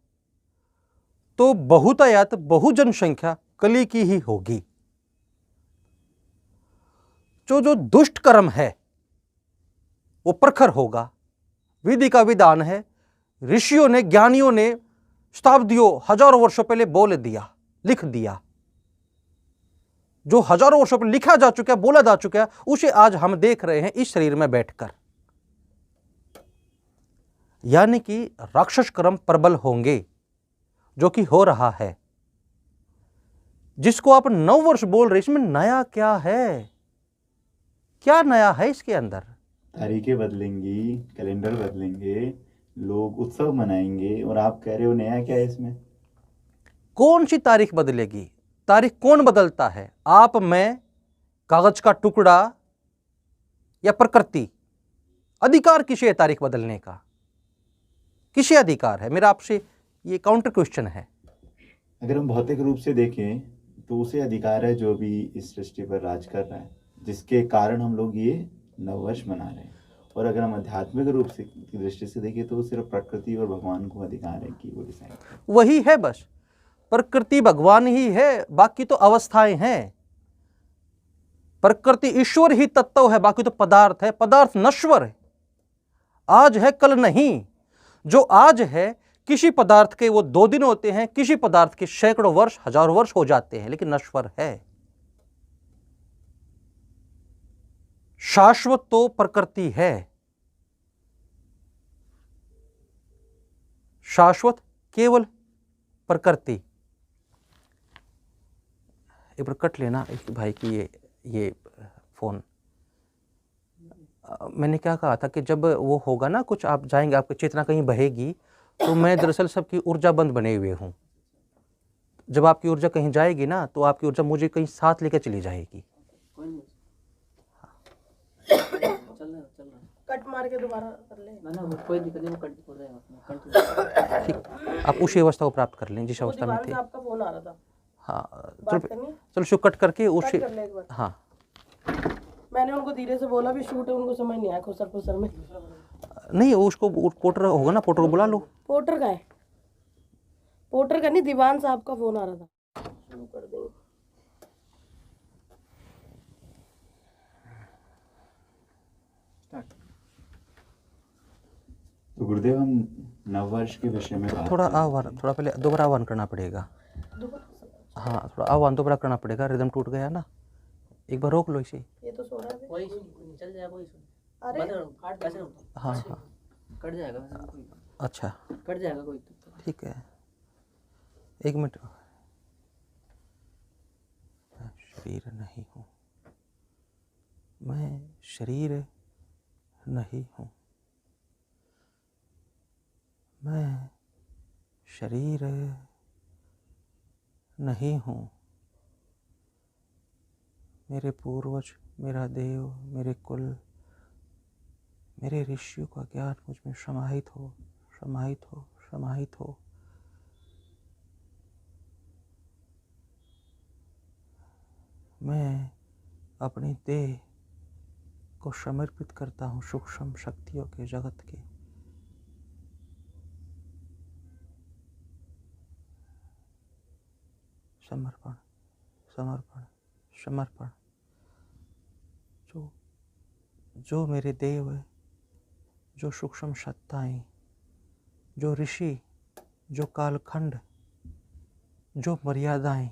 तो बहुतायत, बहु जनसंख्या कली की ही होगी। जो दुष्ट कर्म है वो प्रखर होगा। विधि का विधान है, ऋषियों ने, ज्ञानियों ने शताब्दियों, हजारों वर्षों पहले बोल दिया, लिख दिया। जो हजारों वर्षों पहले लिखा जा चुका है, बोला जा चुका है, उसे आज हम देख रहे हैं इस शरीर में बैठकर। यानी कि राक्षस कर्म प्रबल होंगे, जो कि हो रहा है, जिसको आप नववर्ष बोल रहे, इसमें नया क्या है? क्या नया है इसके अंदर? तारीखें बदलेंगी, कैलेंडर बदलेंगे, लोग उत्सव मनाएंगे, और आप कह रहे हो नया क्या है इसमें? कौन सी तारीख बदलेगी? तारीख कौन बदलता है? आप, मैं, कागज का टुकड़ा या प्रकृति? अधिकार किसे है तारीख बदलने का? किसे अधिकार है? मेरा आपसे ये काउंटर क्वेश्चन है। अगर हम भौतिक रूप से देखें तो उसे अधिकार है जो भी इस सृष्टि पर राज कर रहा है, जिसके कारण हम लोग ये नववर्ष मना रहे हैं। और अगर हम आध्यात्मिक रूप से की दृष्टि से देखें तो सिर्फ प्रकृति और भगवान को अधिकार है कि वो डिसाइड करें। वही है बस, प्रकृति भगवान ही है, बाकी तो अवस्थाएं हैं। प्रकृति ईश्वर ही तत्व है, बाकी तो पदार्थ है। पदार्थ नश्वर है, आज है कल नहीं। जो आज है, किसी पदार्थ के वो 2 दिन होते हैं, किसी पदार्थ के सैकड़ों वर्ष, हजारों वर्ष हो जाते हैं, लेकिन नश्वर है। शाश्वत तो प्रकृति है, शाश्वत केवल प्रकृति। एक बार कट लेना एक भाई की ये फोन। मैंने क्या कहा था कि जब वो होगा ना, कुछ आप जाएंगे, आपकी चेतना कहीं बहेगी, तो मैं दरअसल सबकी ऊर्जा बंद बने हुए हूँ। जब आपकी ऊर्जा कहीं जाएगी ना, तो आपकी ऊर्जा मुझे कहीं साथ लेकर चली जाएगी। कट मार के दोबारा कर ले ना वो कोई दिक्कत नहीं, वो कट हो जाएगा। ठीक, आप उसी अवस्था को प्राप्त कर लें जिस अवस्था में थे। आपका फोन आ रहा था। हाँ, बात करनी? चलो शो कट करके उसी। कर ले एक बार। हाँ, मैंने उनको धीरे से बोला भी शूट है, उनको समझ नहीं आया खुसर खुसर में। नहीं उसको पोर्टर होगा ना, पोर्टर को बुला लो। पोर्टर का है? पोर्टर का नहीं, दीवान साहब का फोन आ रहा था। शुरू कर देंगे। तो गुरुदेव, हम नववर्ष के विषय में बात थोड़ा करें। आह्वान, थोड़ा पहले दोबारा आह्वान करना पड़ेगा। हाँ, थोड़ा आह्वान दोबारा करना पड़ेगा, रिदम टूट गया ना। एक बार रोक लो इसे। ये तो सो रहा है। कोई नहीं, चल जाएगा, कोई सुन। अरे फाट कैसे हाँ हाँ, कट जाएगा वैसे कोई, अच्छा कट जाएगा कोई तो। ठीक है, 1 मिनट। मैं शरीर नहीं हूँ, मैं शरीर नहीं हूँ, मैं शरीर नहीं हूँ। मेरे पूर्वज, मेरा देव, मेरे कुल, मेरे ऋषियों का ज्ञान मुझ में समाहित हो, समाहित हो, समाहित हो। मैं अपनी देह को समर्पित करता हूँ सूक्ष्म शक्तियों के जगत के। समर्पण, समर्पण, समर्पण। जो मेरे देव है, जो सूक्ष्म सत्ताएं, जो ऋषि, जो कालखंड, जो मर्यादाएं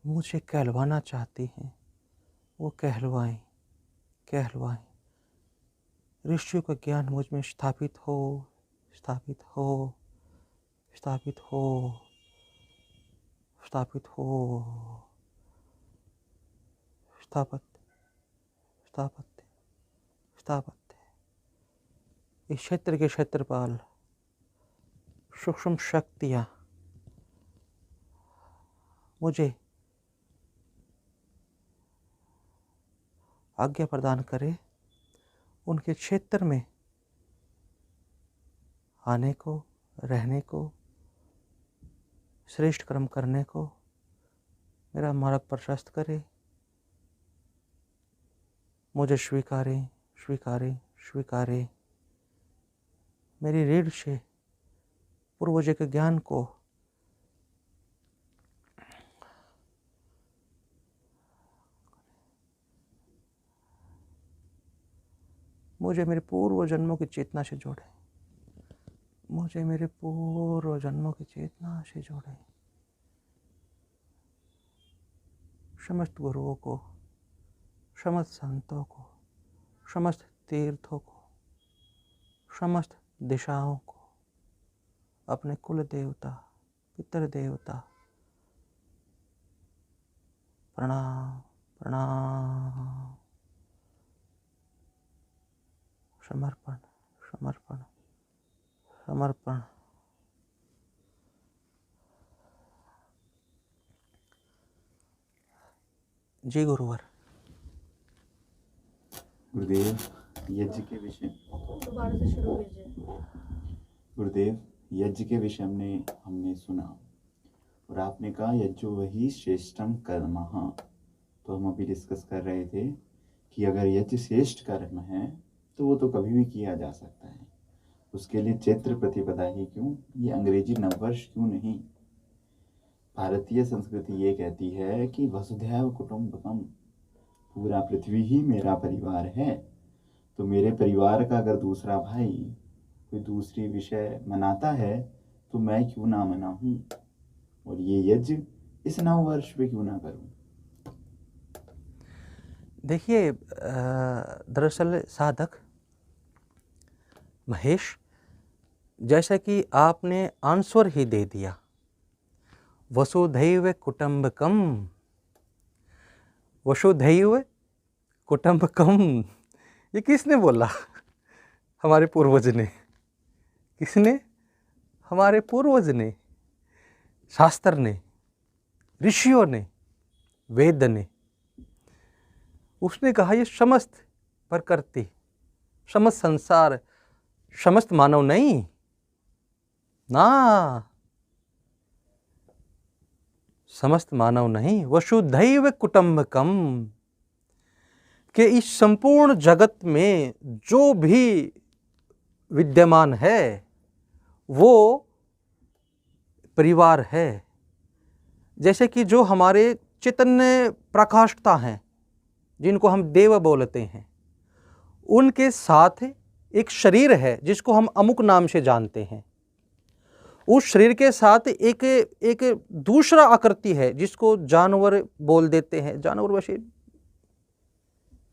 मुझे कहलवाना चाहती हैं, वो कहलवाएं, कहलवाएं। ऋषियों का ज्ञान मुझ में स्थापित हो, स्थापित हो, स्थापित हो, स्थापित हो, स्थापित, स्थापित, स्थापित। इस क्षेत्र के क्षेत्रपाल सूक्ष्म शक्तियाँ मुझे आज्ञा प्रदान करे, उनके क्षेत्र में आने को, रहने को, श्रेष्ठ कर्म करने को मेरा मार्ग प्रशस्त करे। मुझे स्वीकारें, स्वीकारें, स्वीकारें। मेरी रीढ़ से पूर्वज के ज्ञान को मुझे मेरे पूर्व जन्मों की चेतना से जोड़े, मुझे मेरे पूर्व जन्मों की चेतना से जोड़े। समस्त गुरुओं को, समस्त संतों को, समस्त तीर्थों को, समस्त दिशाओं को, अपने कुल देवता, पितर देवता, प्रणाम प्रणाम, समर्पण समर्पण समर्पण। जी गुरुवर। गुरुदेव, यज्ञ के विषय दोबारा से शुरू कीजिए। गुरुदेव, यज्ञ के विषय में हमने सुना और आपने कहा यज्ञो वही श्रेष्ठम कर्मः। तो हम अभी डिस्कस कर रहे थे कि अगर यज्ञ श्रेष्ठ कर्म है तो वो तो कभी भी किया जा सकता है। उसके लिए चैत्र प्रतिपदा ही क्यों, ये अंग्रेजी नववर्ष क्यों नहीं? भारतीय संस्कृति ये कहती है कि वसुधैव कुटुंबकम, पूरा पृथ्वी ही मेरा परिवार है। तो मेरे परिवार का अगर दूसरा भाई कोई दूसरी विषय मनाता है तो मैं क्यों ना मनाऊं, और ये यज्ञ इस नववर्ष पे क्यों ना करूं? देखिए, दरअसल साधक महेश, जैसा कि आपने आंसर ही दे दिया, वसुधैव कुटुंबकम, वसुधैव कुटुंबकम, ये किसने बोला? हमारे पूर्वज ने। किसने? हमारे पूर्वज ने, शास्त्र ने, ऋषियों ने, वेद ने। उसने कहा ये समस्त प्रकृति, समस्त संसार, समस्त मानव नहीं ना, समस्त मानव नहीं, वसुधैव कुटुंबकम, कि इस संपूर्ण जगत में जो भी विद्यमान है वो परिवार है। जैसे कि जो हमारे चैतन्य प्रकाष्ठता हैं, जिनको हम देव बोलते हैं, उनके साथ एक शरीर है जिसको हम अमुक नाम से जानते हैं। उस शरीर के साथ एक दूसरा आकृति है जिसको जानवर बोल देते हैं। जानवर वैसे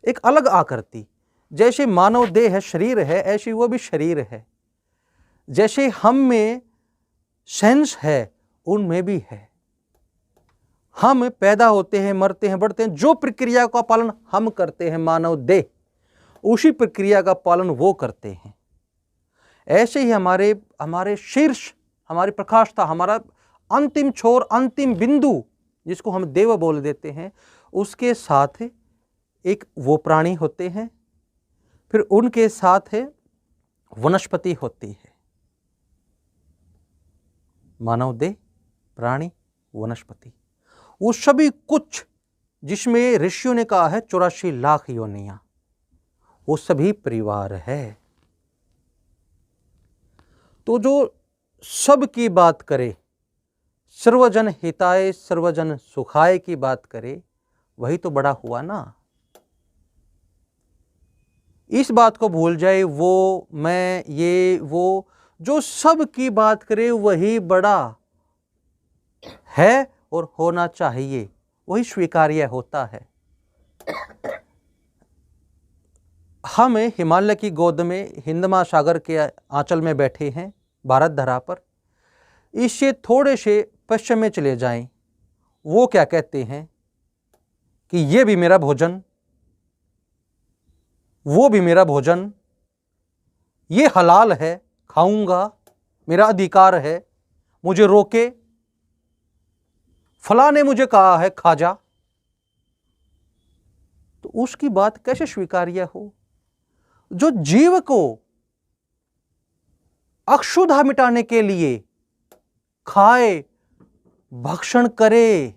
एक अलग आकृति, जैसे मानव देह है, शरीर है, ऐसे वो भी शरीर है। जैसे हम में सेंस है, उनमें भी है। हम पैदा होते हैं, मरते हैं, बढ़ते हैं, जो प्रक्रिया का पालन हम करते हैं मानव देह, उसी प्रक्रिया का पालन वो करते हैं। ऐसे ही हमारे शीर्ष, हमारी प्रकाष्ठता, हमारा अंतिम छोर, अंतिम बिंदु जिसको हम देव बोल देते हैं, उसके साथ एक वो प्राणी होते हैं, फिर उनके साथ वनस्पति होती है। मानव देह, प्राणी, वनस्पति, वो सभी कुछ जिसमें ऋषियों ने कहा है 84 लाख योनियां, वो सभी परिवार है। तो जो सब की बात करे, सर्वजन हिताय सर्वजन सुखाय की बात करे, वही तो बड़ा हुआ ना। इस बात को भूल जाए वो, मैं, ये, वो, जो सब की बात करे वही बड़ा है और होना चाहिए, वही स्वीकार्य होता है। हम हिमालय की गोद में, हिंद महासागर के आंचल में बैठे हैं, भारत धरा पर। इससे थोड़े से पश्चिम में चले जाएं, वो क्या कहते हैं कि ये भी मेरा भोजन, वो भी मेरा भोजन, ये हलाल है, खाऊंगा, मेरा अधिकार है, मुझे रोके, फला ने मुझे कहा है खा जा। तो उसकी बात कैसे स्वीकार्य हो? जो जीव को अक्षुधा मिटाने के लिए खाए, भक्षण करे,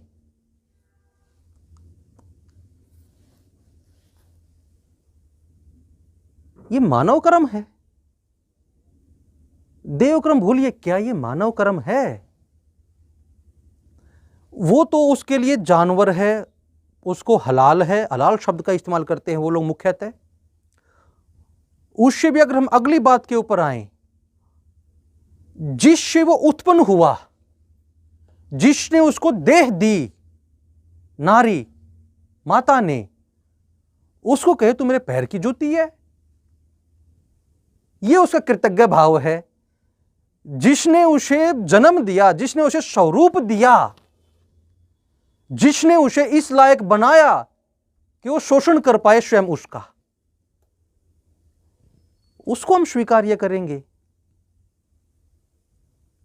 ये मानव कर्म है। देव कर्म भूलिए, क्या ये मानव कर्म है? वो तो उसके लिए जानवर है, उसको हलाल है, हलाल शब्द का इस्तेमाल करते हैं वो लोग मुख्यतः। उससे भी अगर हम अगली बात के ऊपर आए, जिससे वो उत्पन्न हुआ, जिसने उसको देह दी, नारी माता ने, उसको कहे तू मेरे पैर की जूती है, ये उसका कृतज्ञ भाव है। जिसने उसे जन्म दिया, जिसने उसे स्वरूप दिया, जिसने उसे इस लायक बनाया कि वो शोषण कर पाए स्वयं उसका, उसको हम स्वीकार्य करेंगे।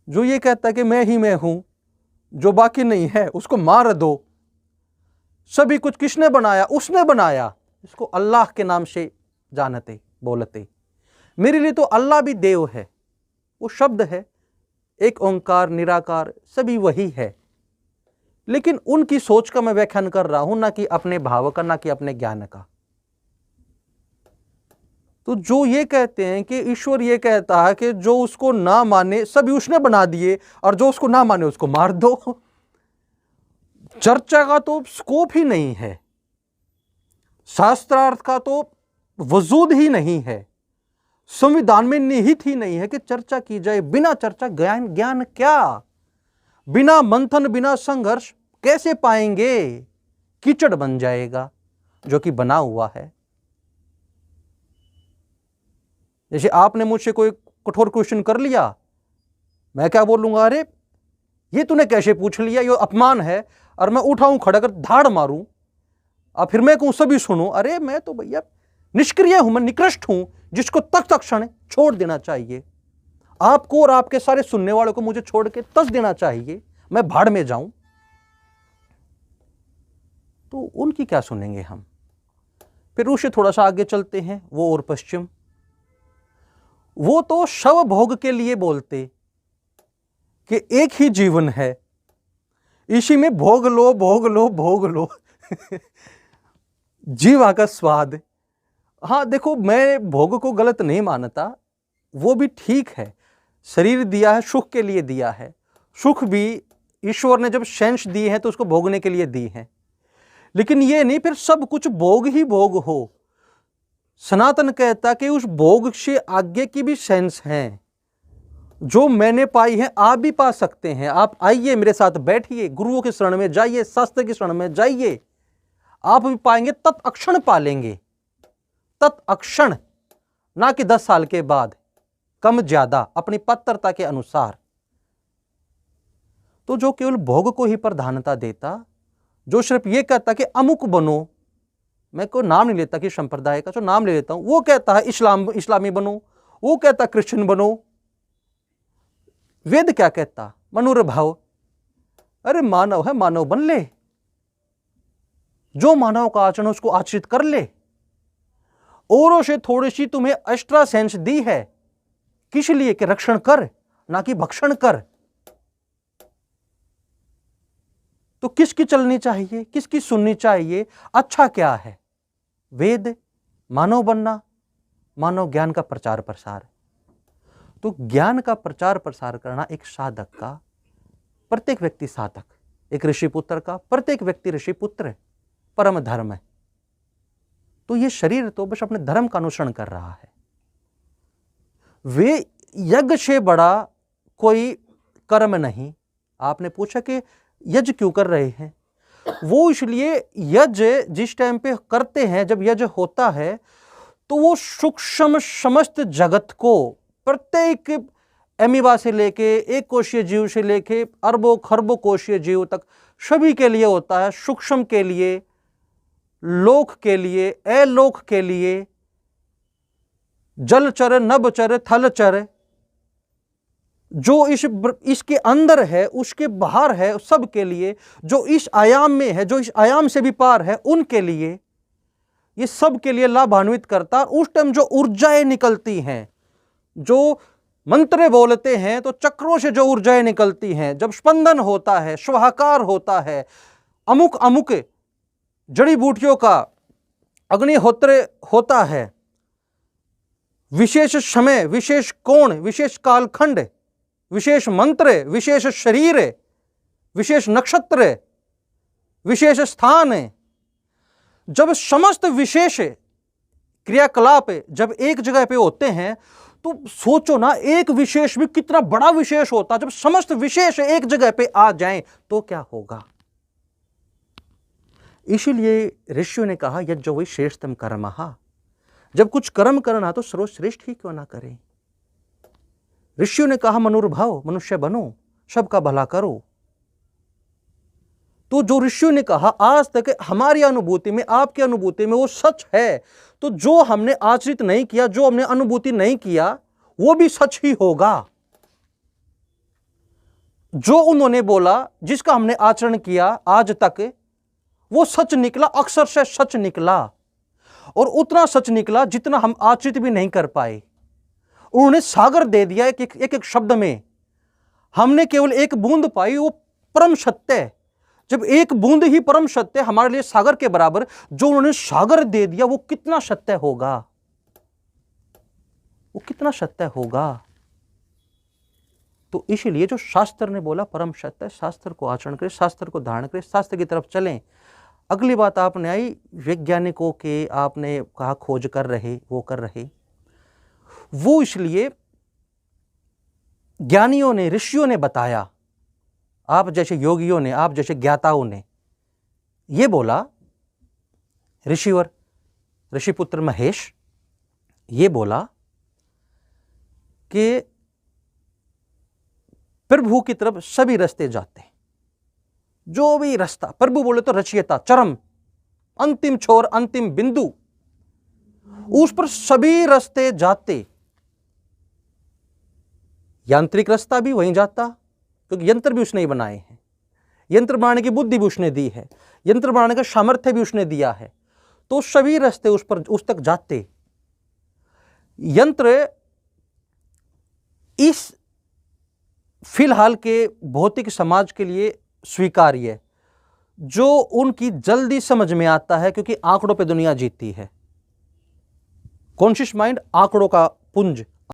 जो ये कहता है कि मैं ही मैं हूं, जो बाकी नहीं है उसको मार दो, सभी कुछ किसने बनाया? उसने बनाया। इसको अल्लाह के नाम से जानते बोलते। मेरे लिए तो अल्लाह भी देव है, वो शब्द है, एक ओंकार निराकार सभी वही है, लेकिन उनकी सोच का मैं व्याख्यान कर रहा हूं, ना कि अपने भाव का, ना कि अपने ज्ञान का। तो जो ये कहते हैं कि ईश्वर ये कहता है कि जो उसको ना माने सभी उसने बना दिए, और जो उसको ना माने उसको मार दो, चर्चा का तो स्कोप ही नहीं है, शास्त्रार्थ का तो वजूद ही नहीं है, संविधान में निहित ही नहीं है कि चर्चा की जाए। बिना चर्चा ज्ञान क्या? बिना मंथन, बिना संघर्ष कैसे पाएंगे? कीचड़ बन जाएगा जो कि बना हुआ है। जैसे आपने मुझसे कोई कठोर क्वेश्चन कर लिया, मैं क्या बोलूंगा? अरे ये तूने कैसे पूछ लिया, ये अपमान है। और मैं उठाऊं खड़ा कर धाड़ मारूं, और फिर मैं कहूं सभी सुनो। अरे मैं तो भैया निष्क्रिय हूं, मैं निकृष्ट हूं, जिसको तत्क्षण छोड़ देना चाहिए। आपको और आपके सारे सुनने वालों को मुझे छोड़ के तस देना चाहिए, मैं भाड़ में जाऊं। तो उनकी क्या सुनेंगे हम? फिर उससे थोड़ा सा आगे चलते हैं, वो और पश्चिम, वो तो शव भोग के लिए बोलते कि एक ही जीवन है, इसी में भोग लो भोग लो भोग लो जीवा का स्वाद। हाँ देखो, मैं भोग को गलत नहीं मानता, वो भी ठीक है। शरीर दिया है, सुख के लिए दिया है। सुख भी ईश्वर ने जब सेंस दिए हैं तो उसको भोगने के लिए दी है, लेकिन ये नहीं फिर सब कुछ भोग ही भोग हो। सनातन कहता कि उस भोग से आगे की भी सेंस हैं, जो मैंने पाई है आप भी पा सकते हैं। आप आइए मेरे साथ बैठिए, गुरुओं के शरण में जाइए, शास्त्र की शरण में जाइए, आप भी पाएंगे, तत्क्षण पालेंगे। तत्क्षण, ना कि 10 साल के बाद, कम ज्यादा अपनी पात्रता के अनुसार। तो जो केवल भोग को ही प्रधानता देता, जो सिर्फ ये कहता कि अमुक बनो, मैं कोई नाम नहीं लेता कि संप्रदाय का, जो नाम ले लेता हूं, वो कहता है इस्लामी बनो, वो कहता क्रिश्चियन बनो। वेद क्या कहता? मनुर्भाव। अरे मानव है, मानव बन ले, जो मानव का आचरण उसको आश्रित कर ले। औरों से थोड़ी सी तुम्हें एक्स्ट्रा सेंस दी है, किस लिए? कि रक्षण कर, ना कि भक्षण कर। तो किसकी चलनी चाहिए, किसकी सुननी चाहिए? अच्छा क्या है? वेद, मानव बनना, मानव ज्ञान का प्रचार प्रसार। तो ज्ञान का प्रचार प्रसार करना एक साधक का, प्रत्येक व्यक्ति साधक, एक ऋषि पुत्र का, प्रत्येक व्यक्ति ऋषि पुत्र परम धर्म है। तो ये शरीर तो बस अपने धर्म का अनुसरण कर रहा है। वे यज्ञ से बड़ा कोई कर्म नहीं। आपने पूछा कि यज्ञ क्यों कर रहे हैं? वो इसलिए यज्ञ जिस टाइम पे करते हैं, जब यज्ञ होता है, तो वो सूक्ष्म समस्त जगत को, प्रत्येक एमीबा से लेके, एक कोशीय जीव से लेके अरबों खरबों कोशीय जीव तक, सभी के लिए होता है। सूक्ष्म के लिए, लोक के लिए, अलोक के लिए, जलचर, नभचर, थलचर, जो इसके अंदर है, उसके बाहर है, सब के लिए, जो इस आयाम में है, जो इस आयाम से भी पार है, उनके लिए, ये सब के लिए लाभान्वित करता। उस टाइम जो ऊर्जाएं निकलती हैं, जो मंत्र बोलते हैं, तो चक्रों से जो ऊर्जाएं निकलती हैं, जब स्पंदन होता है, स्वाहाकार होता है, अमुक अमुक जड़ी बूटियों का अग्निहोत्र होता है, विशेष समय, विशेष कोण, विशेष कालखंड, विशेष मंत्र, विशेष शरीर, विशेष नक्षत्र, विशेष स्थान, जब समस्त विशेष क्रियाकलाप जब एक जगह पे होते हैं, तो सोचो ना, एक विशेष भी कितना बड़ा विशेष होता। जब समस्त विशेष एक जगह पे आ जाएं तो क्या होगा? इसीलिए ऋषियों ने कहा यज्ञ वही श्रेष्ठतम कर्मः। जब कुछ कर्म करना तो सर्वश्रेष्ठ ही क्यों ना करें। ऋषियों ने कहा मनुर्भव, मनुष्य बनो, सबका भला करो। तो जो ऋषियों ने कहा आज तक हमारी अनुभूति में, आपकी अनुभूति में वो सच है, तो जो हमने आचरित नहीं किया, जो हमने अनुभूति नहीं किया, वो भी सच ही होगा। जो उन्होंने बोला, जिसका हमने आचरण किया आज तक, वो सच निकला, अक्षर से सच निकला, और उतना सच निकला जितना हम आचरित भी नहीं कर पाए। उन्होंने सागर दे दिया एक एक शब्द में, हमने केवल एक बूंद पाई, वो परम सत्य। जब एक बूंद ही परम सत्य हमारे लिए सागर के बराबर, जो उन्होंने सागर दे दिया वो कितना सत्य होगा, वो कितना सत्य होगा। तो इसलिए जो शास्त्र ने बोला परम सत्य, शास्त्र को आचरण करें, शास्त्र को धारण करें, शास्त्र की तरफ चलें। अगली बात आपने आई वैज्ञानिकों के, आपने कहा खोज कर रहे, वो कर रहे, वो इसलिए ज्ञानियों ने, ऋषियों ने बताया, आप जैसे योगियों ने, आप जैसे ज्ञाताओं ने ये बोला, ऋषिवर, ऋषिपुत्र महेश ये बोला कि प्रभु की तरफ सभी रास्ते जाते हैं। जो भी रास्ता, प्रभु बोले तो रचयिता, चरम, अंतिम छोर, अंतिम बिंदु, उस पर सभी रास्ते जाते। यांत्रिक रास्ता भी वहीं जाता, क्योंकि यंत्र भी उसने ही बनाए हैं, यंत्र बनाने की बुद्धि भी उसने दी है, यंत्र बनाने का सामर्थ्य भी उसने दिया है, तो सभी रास्ते उस तक जाते। यंत्र इस फिलहाल के भौतिक समाज के लिए स्वीकार्य है, जो उनकी जल्दी समझ में आता है, क्योंकि आंकड़ों पे दुनिया जीतती है। कॉन्शियस माइंड आंकड़ों का पुंज,